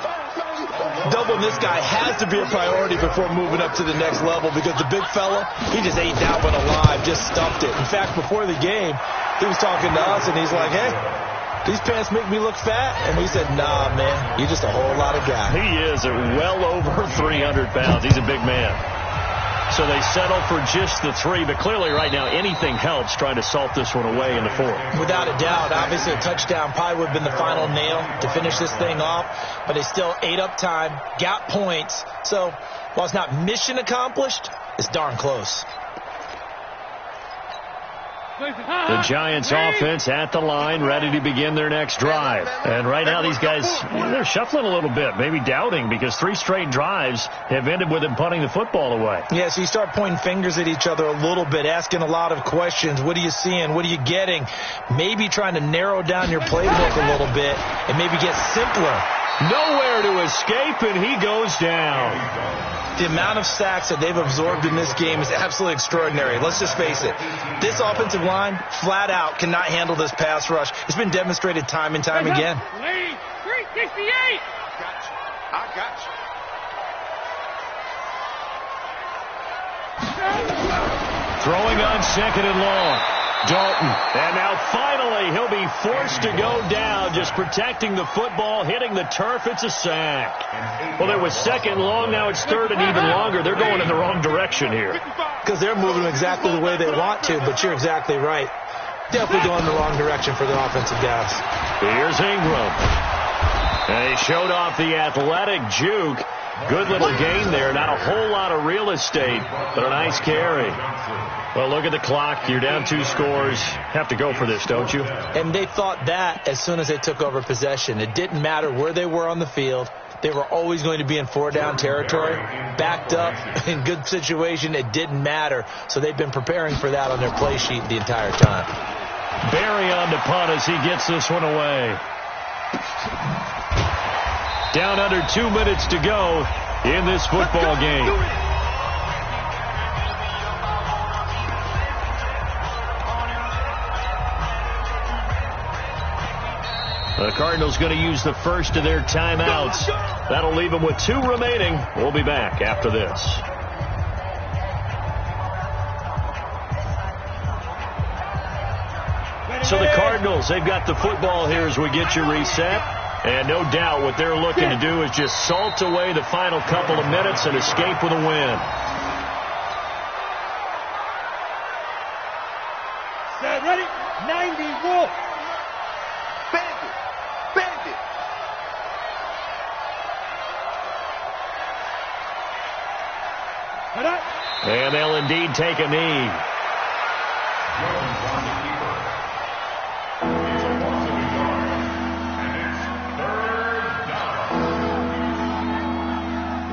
Doubling this guy has to be a priority before moving up to the next level because the big fella, he just ate that one alive, just stuffed it. In fact, before the game, he was talking to us, and he's like, hey, these pants make me look fat? And we said, nah, man, you're just a whole lot of guy. He is at well over 300 pounds. He's a big man. So they settle for just the 3, but clearly right now anything helps trying to salt this one away in the 4th. Without a doubt, obviously a touchdown probably would have been the final nail to finish this thing off, but they still ate up time, got points. So while it's not mission accomplished, it's darn close. The Giants offense at the line, ready to begin their next drive. And right now these guys, they're shuffling a little bit, maybe doubting, because 3 straight drives have ended with them punting the football away. Yeah, so you start pointing fingers at each other a little bit, asking a lot of questions. What are you seeing? What are you getting? Maybe trying to narrow down your playbook a little bit and maybe get simpler. Nowhere to escape, and he goes down. The amount of sacks that they've absorbed in this game is absolutely extraordinary. Let's just face it. This offensive line, flat out, cannot handle this pass rush. It's been demonstrated time and time again. 368. I got you. Throwing on second and long. Dalton. And now finally he'll be forced to go down, just protecting the football, hitting the turf. It's a sack. Well, there was second long. Now it's third and even longer. They're going in the wrong direction here. Because they're moving exactly the way they want to, but you're exactly right. Definitely going in the wrong direction for the offensive guys. Here's Ingram. And he showed off the athletic juke. Good little gain there. Not a whole lot of real estate, but a nice carry. Well, look at the clock. You're down 2 scores. Have to go for this, don't you? And they thought that as soon as they took over possession. It didn't matter where they were on the field. They were always going to be in 4-down territory. Backed up, in good situation, it didn't matter. So they've been preparing for that on their play sheet the entire time. Barry on to punt as he gets this one away. Down under 2 minutes to go in this football game. The Cardinals going to use the first of their timeouts. That'll leave them with 2 remaining. We'll be back after this. So the Cardinals, they've got the football here as we get you reset. And no doubt what they're looking to do is just salt away the final couple of minutes and escape with a win. Set, ready? 90, roll. Bandit. And they'll indeed take a knee.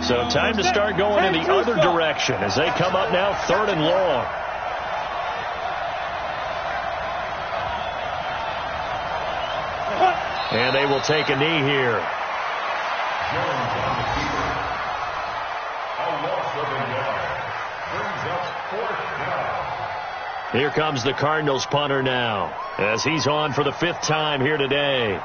So time to start going in the other direction as they come up now 3rd and long. And they will take a knee here. Here comes the Cardinals punter now as he's on for the 5th time here today.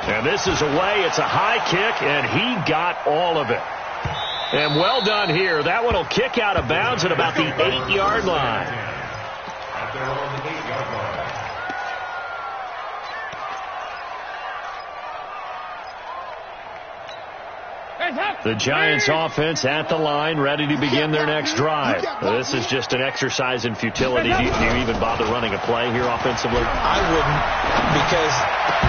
And this is away. It's a high kick, and he got all of it. And well done here. That one will kick out of bounds at about the 8-yard line. At their own 8-yard line. The Giants offense at the line, ready to begin their next drive. This is just an exercise in futility. Do you even bother running a play here offensively? I wouldn't, because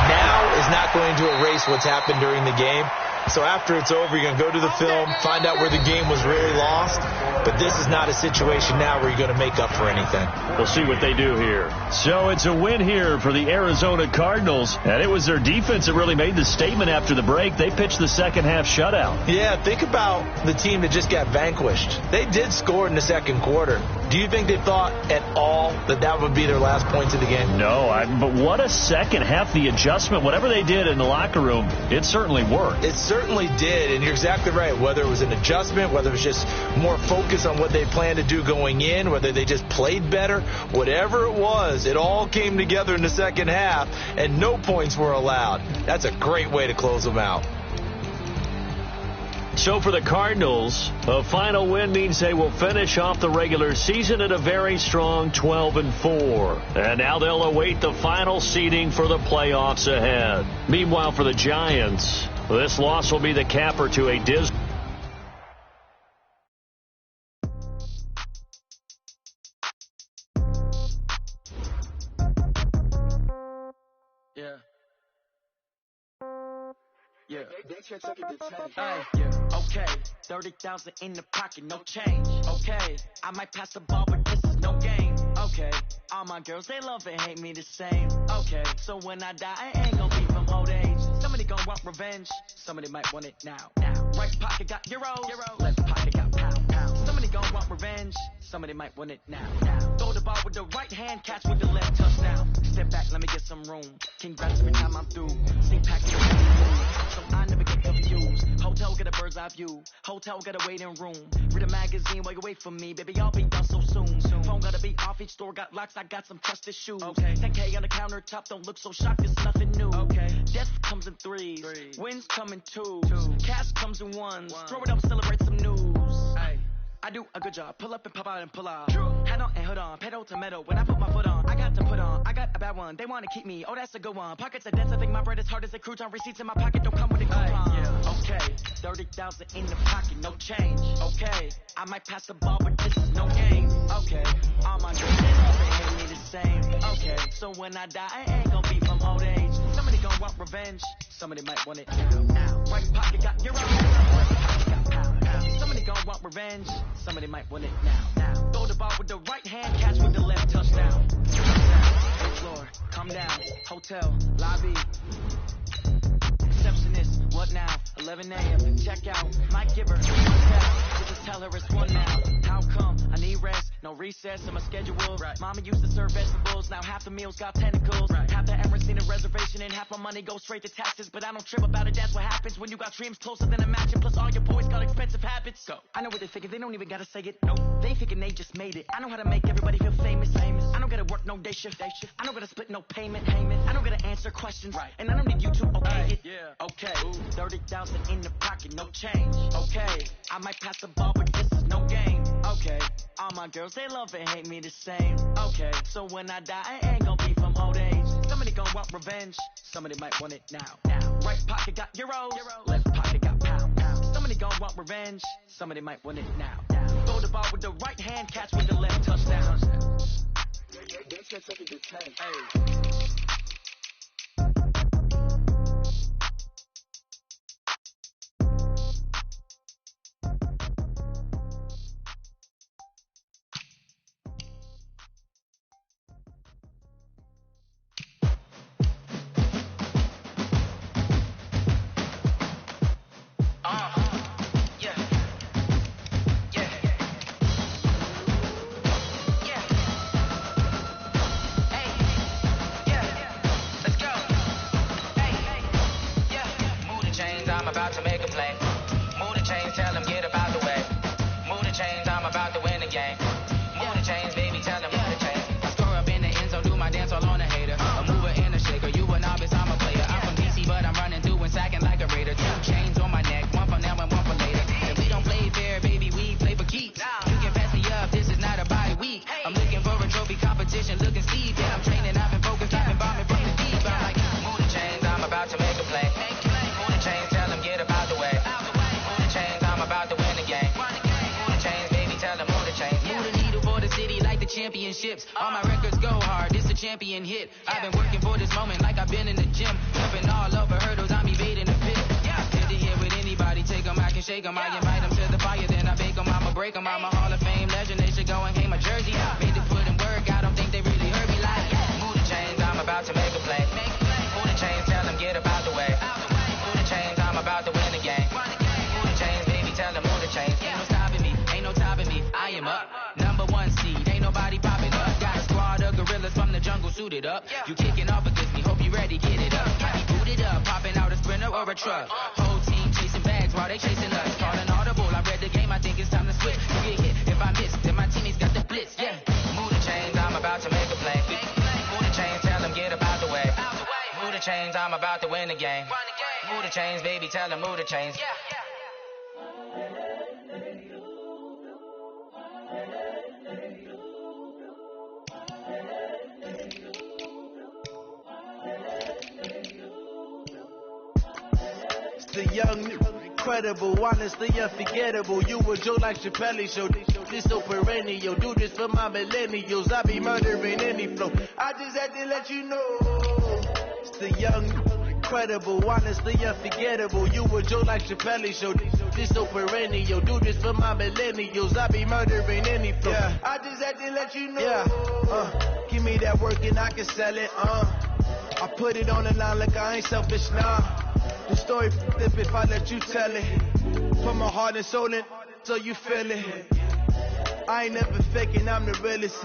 now is not going to erase what's happened during the game. So after it's over, you're going to go to the film, find out where the game was really lost. But this is not a situation now where you're going to make up for anything. We'll see what they do here. So it's a win here for the Arizona Cardinals. And it was their defense that really made the statement after the break. They pitched the second half shutout. Yeah, think about the team that just got vanquished. They did score in the second quarter. Do you think they thought at all that that would be their last points of the game? No, but what a second half. The adjustment, whatever they did in the locker room, it certainly worked. It certainly did, and you're exactly right. Whether it was an adjustment, whether it was just more focus on what they planned to do going in, whether they just played better, whatever it was, it all came together in the second half, and no points were allowed. That's a great way to close them out. So for the Cardinals, a final win means they will finish off the regular season at a very strong 12-4. And now they'll await the final seeding for the playoffs ahead. Meanwhile, for the Giants, this loss will be the capper to a dismal. Okay, 30,000 in the pocket, no change. Okay, I might pass the ball, but this is no game. Okay, all my girls, they love and hate me the same. Okay, so when I die, I ain't gonna be from old age. Somebody gonna want revenge, somebody might want it now. Right pocket got euro, left pocket got pound. Somebody gonna want revenge, somebody might want it now. Throw the ball with the right hand, catch with the left, touchdown. Step back, let me get some room. Congrats every time I'm through. See packs, so I never get confused. Hotel get a bird's eye view. Hotel got a waiting room. Read a magazine while you wait for me. Baby, I'll be done so soon. Phone gotta be off, each store got locks. I got some trusted shoes. Okay. 10K on the countertop, don't look so shocked, it's nothing new. Okay. Death comes in threes. Wins come in twos. Cash comes in ones. Throw it up, celebrate some news. Ay. I do a good job. Pull up and pop out and pull off. Head on and hood on. Pedal to metal. When I put my foot on, I got to put on. I got a bad one. They want to keep me. Oh, that's a good one. Pockets are dense. I think my bread is hard as a crouton. Receipts in my pocket don't come with a coupon. Okay. 30,000 in the pocket, no change. Okay, I might pass the ball, but this is no game. Okay, all my girls, they love it, hate me the same. Okay, so when I die, I ain't gonna be from old age. Somebody gonna want revenge, somebody might want it now. Right pocket got your own, left pocket got pound. Somebody gonna want revenge, somebody might want it now. Throw the ball with the right hand, catch with the left, touchdown. Floor, come down, hotel, lobby. Receptionist, what now? 11 a.m. Check out, might give her one tap. Just tell her it's one now. How come? I need rest, no recess in my schedule. Right. Mama used to serve vegetables, now half the meals got tentacles. Right. Half the Emirates need a reservation and half my money goes straight to taxes. But I don't trip about it, that's what happens when you got dreams closer than a match. And plus all your boys got expensive habits. Go. I know what they thinking, they don't even gotta say it. Nope. They thinking they just made it. I know how to make everybody feel famous. I don't gotta work no day shift. I don't gotta split no payment. I don't gotta answer questions. Right. And I don't need you to okay it. Yeah. Okay. 30,000 in the pocket, no change. Okay. I might pass the ball, but this is no game. Okay. All my girls, they love and hate me the same. Okay. So when I die, I ain't gonna be from old age. Somebody gonna want revenge. Somebody might want it now. Right pocket got euros. Left pocket got pound. Somebody gonna want revenge. Somebody might want it now. Throw the ball with the right hand, catch with the left, touchdown. That's just something to take. Hey. Championships, all my records go hard, it's a champion hit. I've been working for this moment like I've been in the gym. Jumping all over hurdles, I'm evading the pit. Good to hear with anybody, take them, I can shake them. I invite them to the fire, then I bake them, I'ma break them. I'm a Hall of Fame legend, they should go and hang my jersey. Made to put in work, I don't think they really heard me like move the chains, I'm about to make a play. Move the chains, tell them get up out the way. Move the chains, I'm about to win the game. Move the chains, baby, tell them move the chains. Ain't no stopping me, ain't no topping me, I am up. Number one seed, ain't nobody popping up. Got a squad of gorillas from the jungle suited up. You kicking off against me, hope you ready, get it up. I be booted up, popping out a sprinter or a truck. Whole team chasing bags while they chasing us. Calling audible, I read the game, I think it's time to switch. You get hit, if I miss, then my teammates got the blitz, yeah. Move the chains, I'm about to make a play. Move the chains, tell them get up out the way. Move the chains, I'm about to win the game. Move the chains, baby, tell them move the chains. The young, incredible, honestly unforgettable. You a Joe like Chappelle show. This so perennial. Do this for my millennials. I be murdering any flow. I just had to let you know. It's the young, incredible, honestly unforgettable. You a Joe like Chappelle show. This so perennial. Do this for my millennials. I be murdering any flow. Yeah. I just had to let you know. Yeah. Give me that work and I can sell it. I put it on the line like I ain't selfish, nah. The story flip if I let you tell it. Put my heart and soul in so you feel it. I ain't never faking, I'm the realest.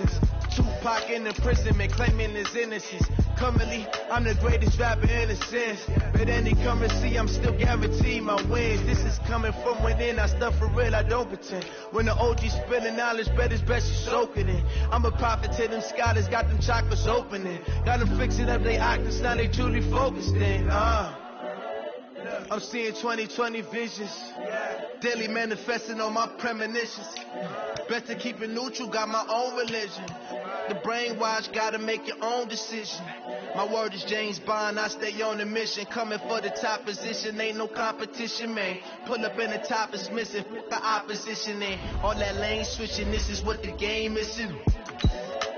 Tupac in imprisonment, claiming his innocence. Currently, I'm the greatest rapper in a sense. But any currency, I'm still guaranteed my wins. This is coming from within, I stuff for real, I don't pretend. When the OG spilling knowledge, bet it's best you soaking it. I'm a prophet to them scholars, got them chakras opening. Got them fixing up they octaves, now they truly focused in. I'm seeing 20/20 visions. Daily manifesting on my premonitions. Best to keep it neutral, got my own religion. The brainwash, gotta make your own decision. My word is James Bond, I stay on the mission. Coming for the top position, ain't no competition, man. Pull up in the top is missing, the opposition in. All that lane switching, this is what the game is in.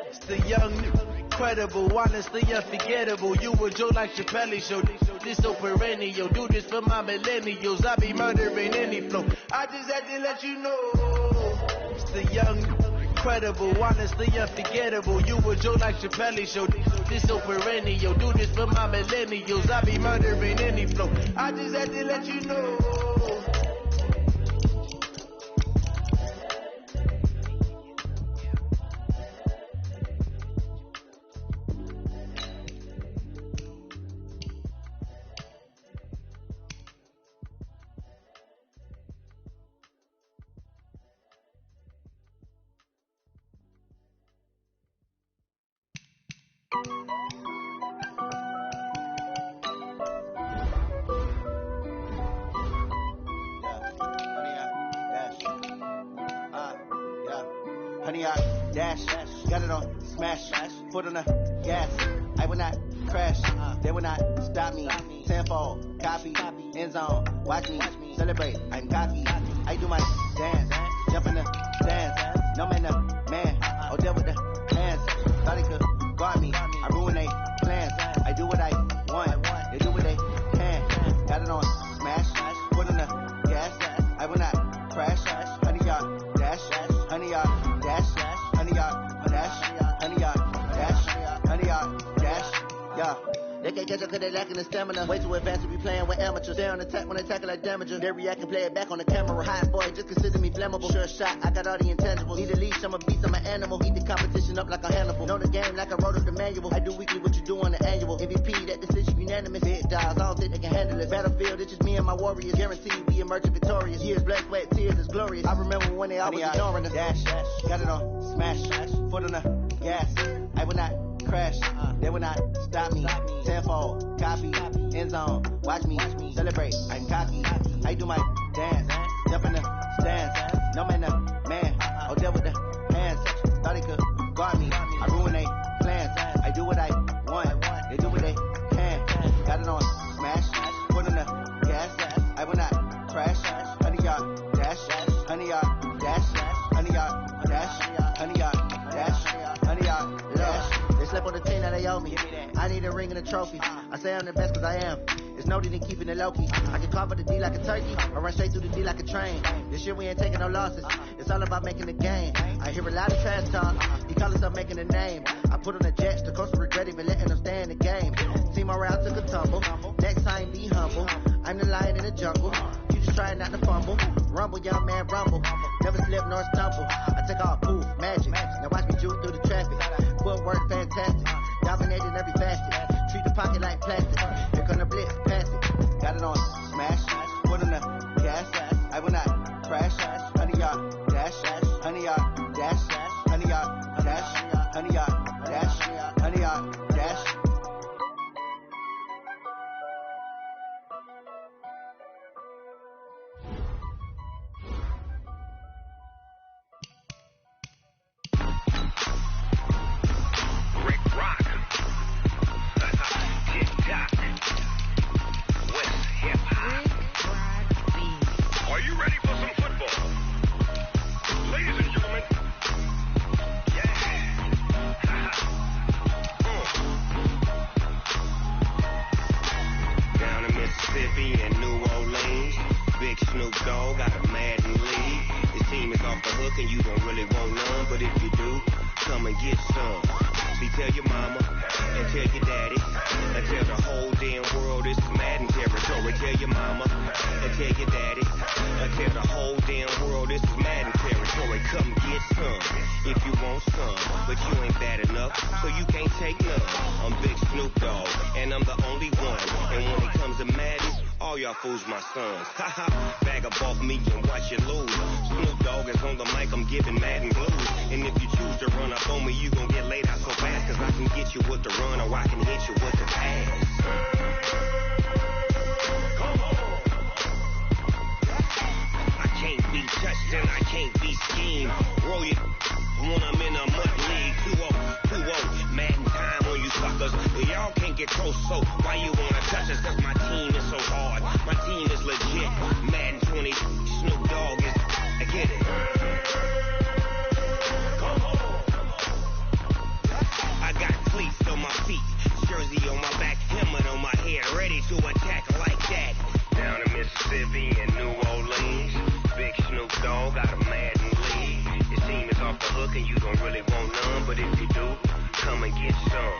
It's the young, incredible, honestly unforgettable. You a Joe like Chappelle show. This so perennial, do this for my millennials. I be murdering any flow. I just had to let you know. It's the young, incredible, honestly unforgettable. You a Joe like Chappelle show. This so perennial, do this for my millennials. I be murdering any flow. I just had to let you know. Honey, I dash, got it on smash, foot on the gas. I will not crash, they will not stop me. Tenfold, copy, end zone, watch me celebrate. I'm cocky, I do my dance, jump in the dance. No man, the man, oh, deal with the hands. Thought he could guard me, I ruin they plans. I do what I want, they do what they can. Got it on smash, foot on the gas. I will not crash, honey, y'all dash, honey, y'all dash, honey, y'all dash, honey, y'all dash, honey, y'all dash, yeah. They can't catch up cause they lacking the stamina. Way too advanced to be playing with amateurs. They on attack when they tackle like damagers. They react and play it back on the camera. Hot boy, just consider me flammable. Sure shot, I got all the intangibles. Need a leash, I'm a beast, I'm an animal. Heat the competition up like a handful. Know the game like I wrote up the manual. I do weekly what you do on the annual. MVP, that decision unanimous. Big dogs, I don't think they can handle it. Battlefield, it's just me and my warriors. Guaranteed we emerging victorious. Years, blood, sweat, tears, it's glorious. I remember when they always ignoring us. Dash, got it on smash, foot on the gas. I will not crash, they will not stop me. Tenfold, copy, end zone, watch me celebrate. I'm cocky, I do my dance, jump in the stands. No man, the man, oh, deal with the hands. Thought he could guard me, I ruin they plans. I do what I want, they do what they can. Got it on smash, foot on the gas. I will not crash, honey, y'all dash, honey, y'all dash, honey, y'all dash, honey, y'all dash, honey, y'all dash. They slept on the team that they owe me. I need a ring and a trophy. I say I'm the best cause I am. It's no need in keeping it low key. I can carve the D like a turkey, or run straight through the D like a train. This year we ain't taking no losses. It's all about making the game. I hear a lot of trash talk. He call himself making a name. I put on the jets, the coach will regret even letting them stay in the game. Team around took a tumble. Next time be humble. I'm the lion in the jungle. You just trying not to fumble. Rumble, young man, rumble. Never slip nor stumble. I take off, poof, magic. Now watch me juke through the traffic. Footwork fantastic. Dominating every facet. Treat the pocket like plastic. Here come the blitz, pass it. Got it on smash. Foot on the gas. I will not crash. Honey, y'all dash. Honey, y'all dash. Honey, y'all dash. Honey, y'all dash. Honey, y'all dash. Snoop Dogg got a Madden league. This team is off the hook and you don't really want none, but if you do, come and get some. See, tell your mama and tell your daddy and tell the whole damn world this is Madden territory. Tell your mama and tell your daddy and tell the whole damn world this is Madden territory. Come get some if you want some, but you ain't bad enough, so you can't take none. I'm Big Snoop Dogg and I'm the only one, and when it comes to Madden, all y'all fools my sons. Haha, bag up off me and watch you lose. Snoop Dogg is on the mic, I'm giving Madden blues. And if you choose to run up on me, you gon' get laid out so fast, cause I can get you with the run or I can hit you with the pass. Come on. touched, then I can't be schemed. Roll you when I'm in a mud league. 2-0, Madden time on you suckers. Y'all can't get close, so why you wanna touch us? Cause my team is so hard. My team is legit. Madden 20, Snoop Dogg is. I get it. I got cleats on my feet, jersey on my back, helmet on my head, ready to attack like that. Down in Mississippi and New Orleans, big Snoop Dogg got a Madden league. Your team is off the hook and you don't really want none, but if you do, come and get some.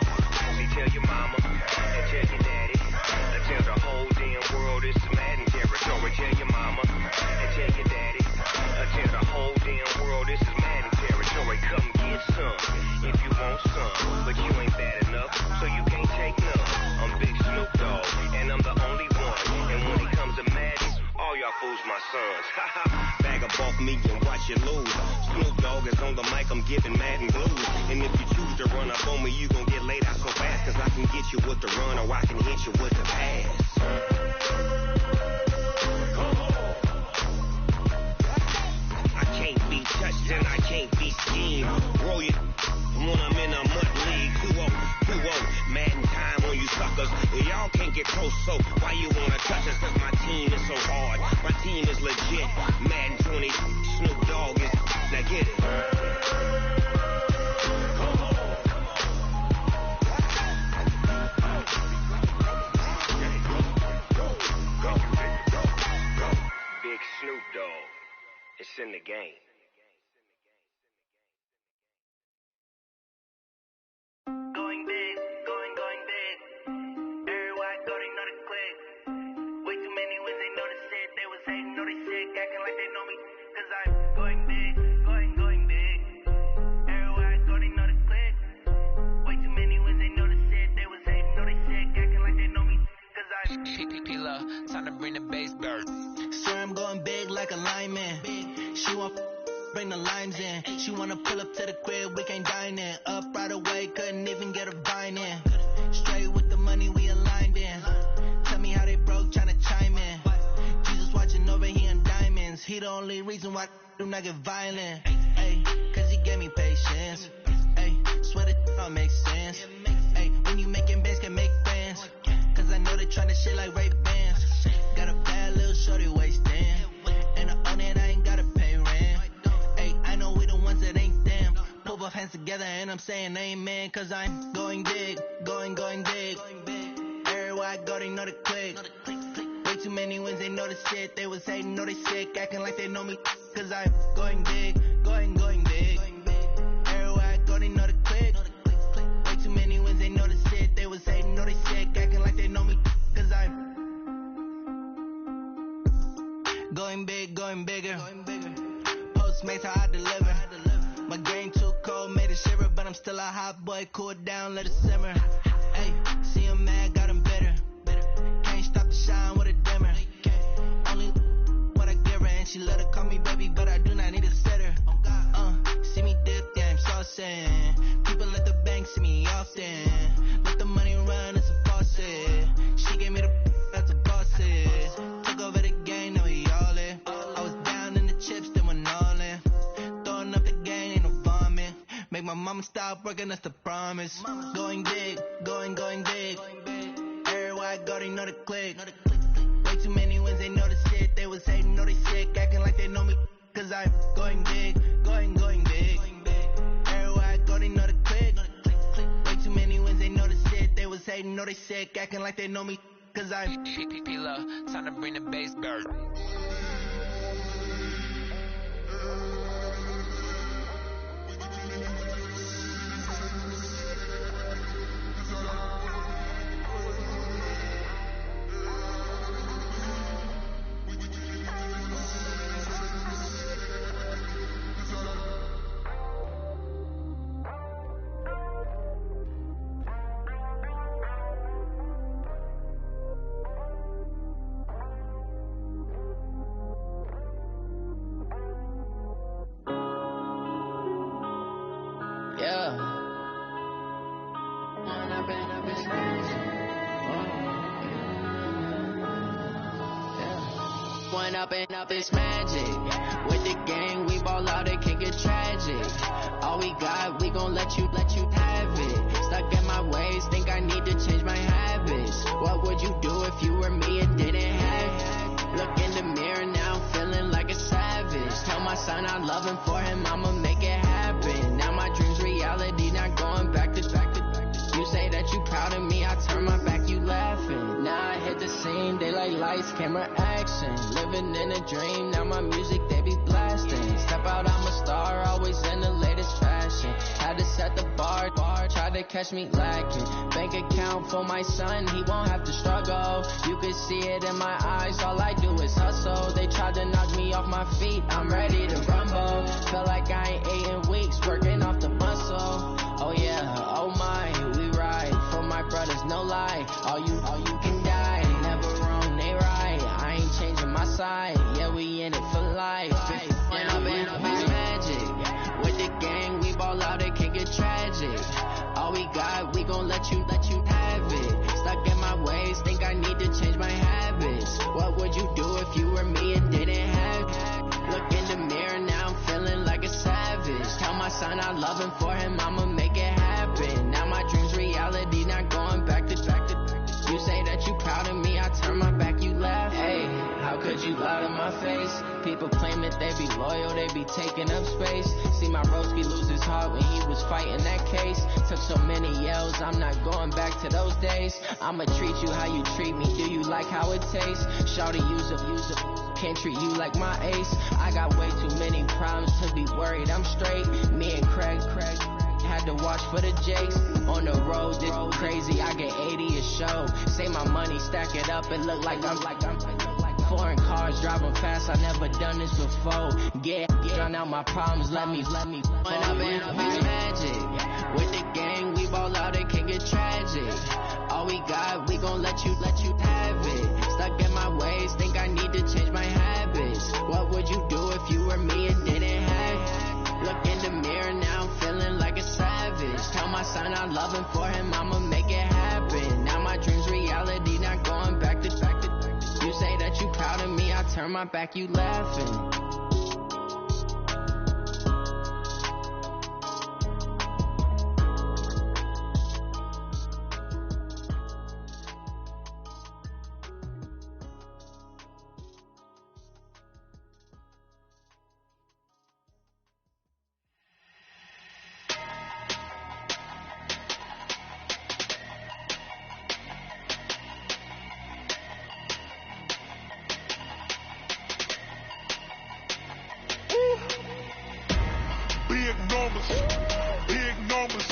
See, tell your mama and tell your daddy, and tell the whole damn world it's Madden territory. Tell your mama and tell your daddy, and tell the whole damn world this is Madden territory. Come get some if you want some, but you ain't bad enough, so you can't take none. I'm Big Snoop Dogg, and I'm the only one. And when it comes to Madden, all y'all fools my sons. Bag up off me and watch you lose. Snoop Dogg is on the mic, I'm giving Madden blues. And if you choose to run up on me, you gon' get laid out so fast. Cause I can get you with the run or I can hit you with the pass. I can't be touched and I can't be schemed. Roll you when I'm in a mud league. 2-0, Madden time on you suckers. Y'all can't get close, so why you wanna touch us? Cause my team is so hard. My team is legit. Madden 20, Snoop Dogg is. Now get it. Big Snoop Dogg. It's in the game. Going big, going big. Everywhere I go, they know the click. Way too many wins, they know the shit. They was hating, know they sick, acting like they know me. Cause I'm going big, going big. Everywhere I go, they know the click. Way too many wins, they know the shit. They was hating, know they sick, acting like they know me. Cause I'm P-P-P-Love, time to bring the bass bird. Swear I'm going big like a lineman. She want bring the limes in. She wanna pull up to the crib, we can't dine in. Up right away, couldn't even get a vine in. Straight with the money we aligned in. Tell me how they broke, tryna chime in. Jesus watching over, he in diamonds. He the only reason why I do not get violent. Ay, cause he gave me patience. Ay, swear that don't make sense. Ay, when you making bands, can make friends. Cause I know they tryna shit like Ray Bans. Got a bad little shorty wasting. And I own it, I ain't gotta pay rent. Ay, I know we the ones that ain't them. Put both hands together and I'm saying amen. Cause I'm going big, going big. Everywhere I go, they know the click. Way too many wins, they know the shit. They was hating, know they sick, acting like they know me. Cause I'm going big, going big. Everywhere I go, they know the click. Way too many wins, they know the shit. They was hating, know they sick, acting like they know me. Cause I'm going big, going bigger. Postmates how I deliver. My game too cold, made it shiver, but I'm still a hot boy. Cool it down, let it simmer. Hey, see him mad, got him bitter. Can't stop the shine with a dimmer. Only what I give her, and she let her call me baby, but I do not need a sitter. See me dip, yeah, I'm saucing. People at the bank see me often. Let the money run, it's a faucet. She gave me the that's a faucet. Took over the game, now we all in. I was down in the chips, then went all in. Throwing up the game, ain't no vomit. Make my mama stop working, that's the promise. Going big, going big. Everywhere I go, they know the click. Way too many wins, they know the shit. They was hating, know they sick, acting like they know me. Cause I'm going big, going big. Everywhere I go, they know the click. Way too many wins, they know the shit. They was hating, know they sick, acting like they know me. Cause I'm P-P-P-Love, time to bring the bass bird. Point up and up, it's magic. With the gang, we ball out, it can get tragic. All we got, we gon' let you have it. Stuck in my ways, think I need to change my habits. What would you do if you were me and didn't have it? Look in the mirror now, I'm feeling like a savage. Tell my son I love him, for him I'ma make it happen. Now my dream's reality, not going back to. You say that you proud of me, I turn my back, you laughing. Now I hit the scene, they like lights, camera, action. Living in a dream, now my music, they be blasting. Step out, I'm a star, always in the latest fashion. Had to set the bar, tried to catch me lacking. Bank account for my son, he won't have to struggle. You can see it in my eyes, all I do is hustle. They tried to knock me off my feet, I'm ready to rumble. Feel like I ain't ate in weeks, working off the muscle. Oh yeah, oh my, we ride for my brothers, no lie. All you can die, never wrong, they right. I ain't changing my side, yeah, we in it for life. And I've been it's magic. With the gang, we ball out, it can get tragic. All we got, we gon' let you have it. Stuck in my ways, think I need to change my habits. What would you do if you were me and didn't have it? Look in the mirror, now I'm feeling like a savage. Tell my son I love him, for him I'ma make it happen. Now my dream's reality, not going back to. You say that you proud of me, I turn my back, you laugh. Hey, how could you lie to my face? People claim that they be loyal, they be taking up space. See my broski lose his heart when he was fighting that case. Took so many yells, I'm not going back to those days. I'ma treat you how you treat me, do you like how it tastes? Shawty, use up, can't treat you like my ace. I got way too many problems to be worried, I'm straight. Me and Craig had to watch for the Jakes. On the road, this crazy, I get 80 a show. Say my money, stack it up, it look like I'm foreign cars driving fast, I never done this before. Drown out my problems, let me When I've been it's magic. With the gang, we ball out, it can get tragic. All we got, we gon' let you have it. Stuck in my ways, think I need to change my habits. What would you do if you were me and didn't have it? Look in the mirror, now I'm feeling like a savage. Tell my son I love him, for him I'ma make it happen. Now my dream's reality, not going back to. You say that you proud of me, I turn my back, you laughing. Big numbers,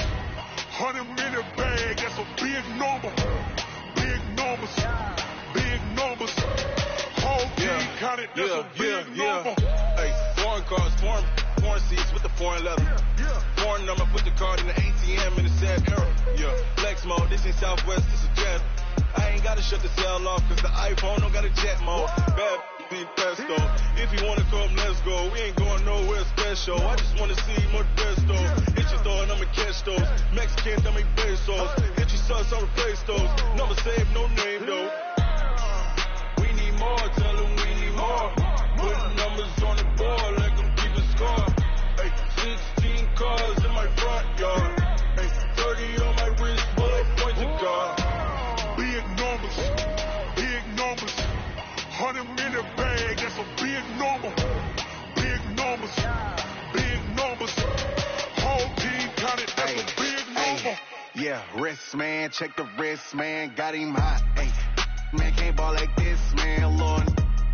100-minute bag, that's a big number. Big numbers, whole team counted, that's a big number. Hey, foreign cars, foreign seats with the foreign leather. Foreign number, put the card in the ATM in the sad era. Yeah, flex mode, this ain't Southwest, this is Jet. I ain't gotta shut the cell off, cause the iPhone don't got a jet mode. Bad be pesto. If you wanna come, let's go. We ain't going nowhere special. I just wanna see more Desto. Hit your thought, I'ma catch those. Mexican, I make pesos. Hit your sons, I'll replace those. Number saved, no name though. We need more, tell them we need more. Put numbers on the board, let them keep a score. Hey, 16 cars in my front yard. Hey, 30 on my wrist, bullet point to God. Big numbers, 100-minute bag, that's a big number. Big numbers, whole team counted, that's a big number. Yeah, wrist man, check the wrist man, got him hot. Ay, man can't ball like this, man. Lord,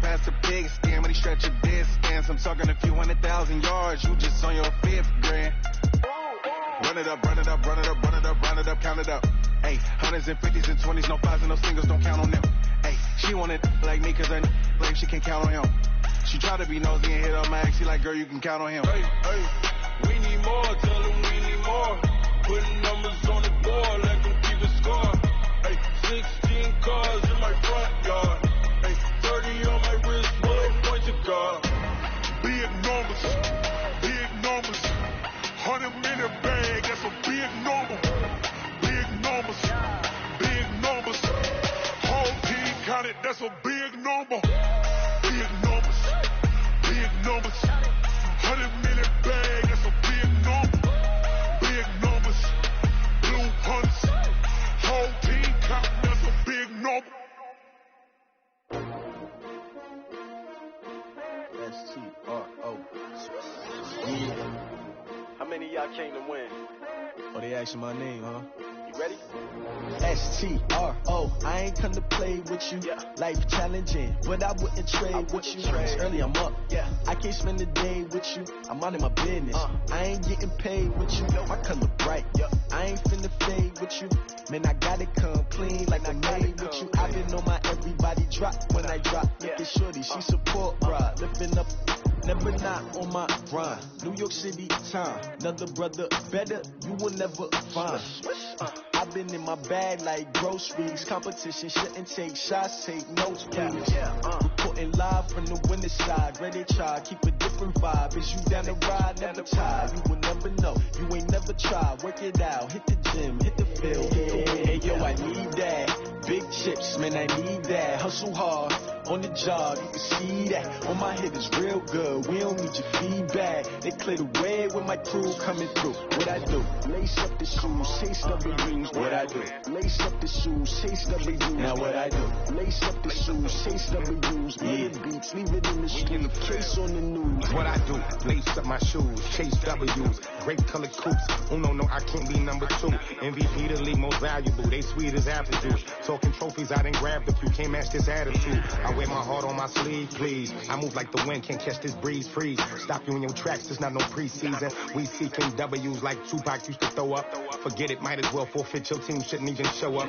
past the pig skin when he stretch a distance. I'm talking a few 100,000 yards, you just on your 5th grand. Run it up, count it up. Ay, hundreds and 50s and 20s, no 5s and no singles, don't count on them. Ay, she want it like me, cause her like she can't count on him. She try to be nosy and hit on my ex, she like, girl, you can count on him. Hey, we need more, tell them we need more. Putting numbers on the board, let them keep a score. Hey, 16 cars in my front yard. Hey, 30 on my wrist, bullet point to God. Big numbers, 100-minute bag, that's a big number. Big numbers, whole team counted, that's a big number. Big numbers. numbers. 100 million bag, that's a big number. Big numbers. Blue hunts. Whole team counting, that's a big number. S-T-R-O. Yeah. How many of y'all came to win? Oh, they asking my name, huh? You ready? S-T-R-O. I ain't come to play with you. Yeah. Life challenging, but I wouldn't trade with you. It's early, I'm up. Yeah. I can't spend the day with you. I'm out of my business. I ain't getting paid with you. My color bright. I ain't finna fade with you. Man, I gotta come clean like I made with you. I've been on my everybody drop when I drop. Look at shorty, she support, bruh. Lifting up. Never not on my grind. New York City time. Another brother better, you will never find. I've been in my bag like groceries. Competition shouldn't take shots, take notes, please. Reporting live from the winning side. Ready to try, keep a different vibe. Is you down the ride, never tired. You will never know, you ain't never tried. Work it out, hit the gym, hit the field. Hey, yo, I need that. Big chips, man, I need that. Hustle hard, on the job, you can see that. On my head is real good, we don't need your feedback. They clear the way with my crew coming through. What I do? Lace up the shoes, chase W's. What I do? Lace up the shoes, chase W's. Now what I do? Lace up the shoes, chase W's. Yeah, beats, leave it in the street, case on the news. What I do? Lace up my shoes, chase W's. Great colored coops. Oh no, I can't be number 2. MVP the league most valuable. They sweet as apple juice. Talking trophies, I didn't grab the few. Can't match this attitude. I wear my heart on my sleeve, please. I move like the wind, can't catch this breeze, freeze. Stop you in your tracks, there's not no preseason. We seeking W's like Tupac used to throw up. Forget it, might as well forfeit. Your team shouldn't even show up.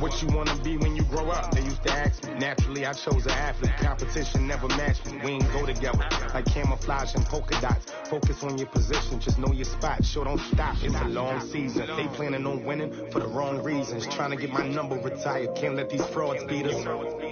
What you wanna be when you grow up? They used to ask me. Naturally, I chose an athlete. Competition never matched me. We ain't go together like camouflage and polka dots. Focus on your position, just know your spot. Sure, don't stop. It's a long season. They planning on winning for the wrong reasons. Trying to get my number retired. Can't let these frauds beat us.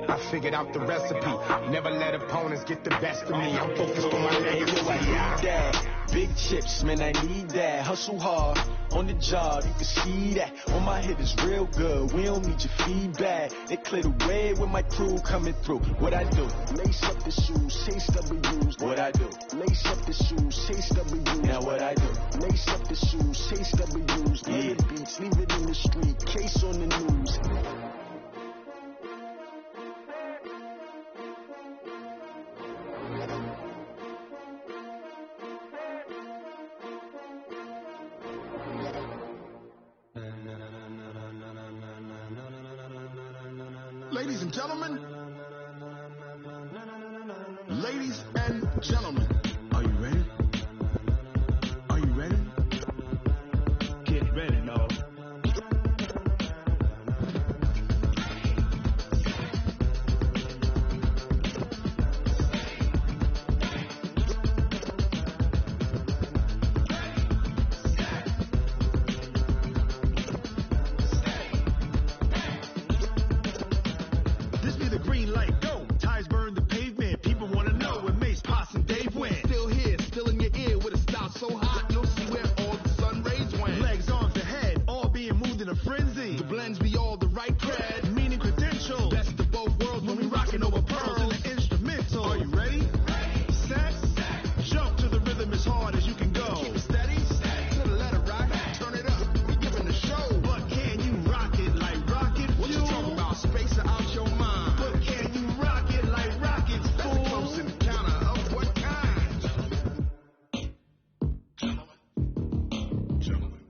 I figured out the recipe. Never let opponents get the best of me. I'm focused on my legacy. Big chips, man, I need that. Hustle hard, on the job, you can see that. On my head is real good, we don't need your feedback. They clear the way with my crew coming through. What I do? Lace up the shoes, chase W's. What I do? Lace up the shoes, chase W's. Now what I do? Lace up the shoes, chase W's. Yeah, beats, leave it in the street, case on the news. Ladies and gentlemen, are you ready? Are you ready? Get ready, no. This be the green light, go. Tires burn the pavement. People wanna know where Mace, Potts, and Dave went. Still here, still in your ear with a style so hot, you'll see where all the sun rays went. Legs, arms, and head, all being moved in a frenzy. The blends be all the right cred, meaning credentials. Best of both worlds when we rockin' over pearls in the instrumental. Are you ready? Set, jump to the rhythm as hard as you can go. Keep it steady, to the letter rock, turn it up, we giving the show. But can you rock it like rocket fuel? What you talking about, space or out your mind? But can you rock it like rockets, fool? Close in the counter of what kind?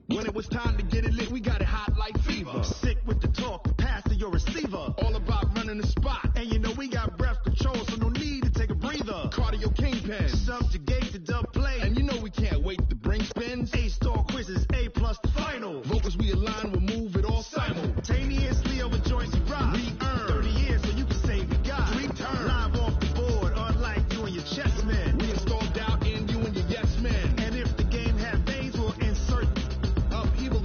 When it was time to get it lit, we got it hot like fever. Sick with the talk, pass to your receiver. All about running the spot, and you know we got breath control, so no need to take a breather. Cardio kingpin, subjugate the dub play, and you know we can't wait to bring spins. A-star quizzes, A+ the final. Vocals we align, we'll move it all simultaneously over joints we rock. We earn 30 years, so you can say we got 3 turns. Live off the board, unlike you and your chess men. We install doubt in you and your yes men. And if the game have veins, we'll insert upheaval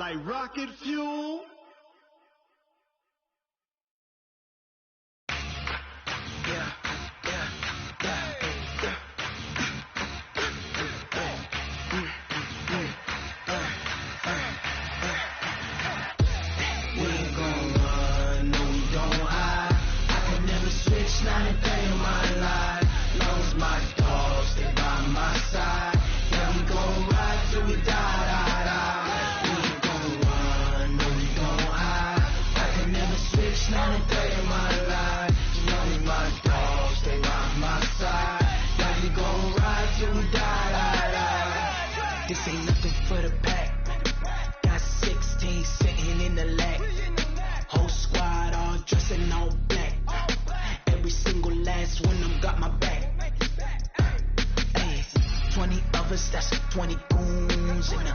like rocket fuel. This ain't nothing for the pack. Got 16 sitting in the lap. Whole squad all dressed in all black. Every single last one of them got my back. Hey, 20 of us, that's 20 goons. And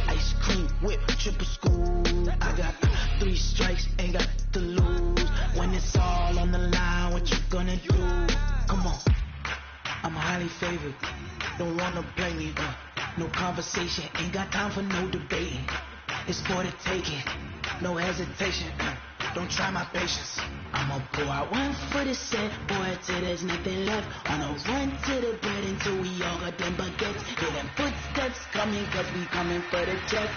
ice cream whip, triple school. I got 3 strikes, ain't got to lose. When it's all on the line, what you gonna do? Come on, I'm highly favored. Don't wanna play me, no conversation, ain't got time for no debating. It's for the taking, no hesitation. Don't try my patience. I'ma pour out one for the set, boy, till there's nothing left. On a run to the bread until we all got them baguettes. Hear them footsteps coming, cause we coming for the check.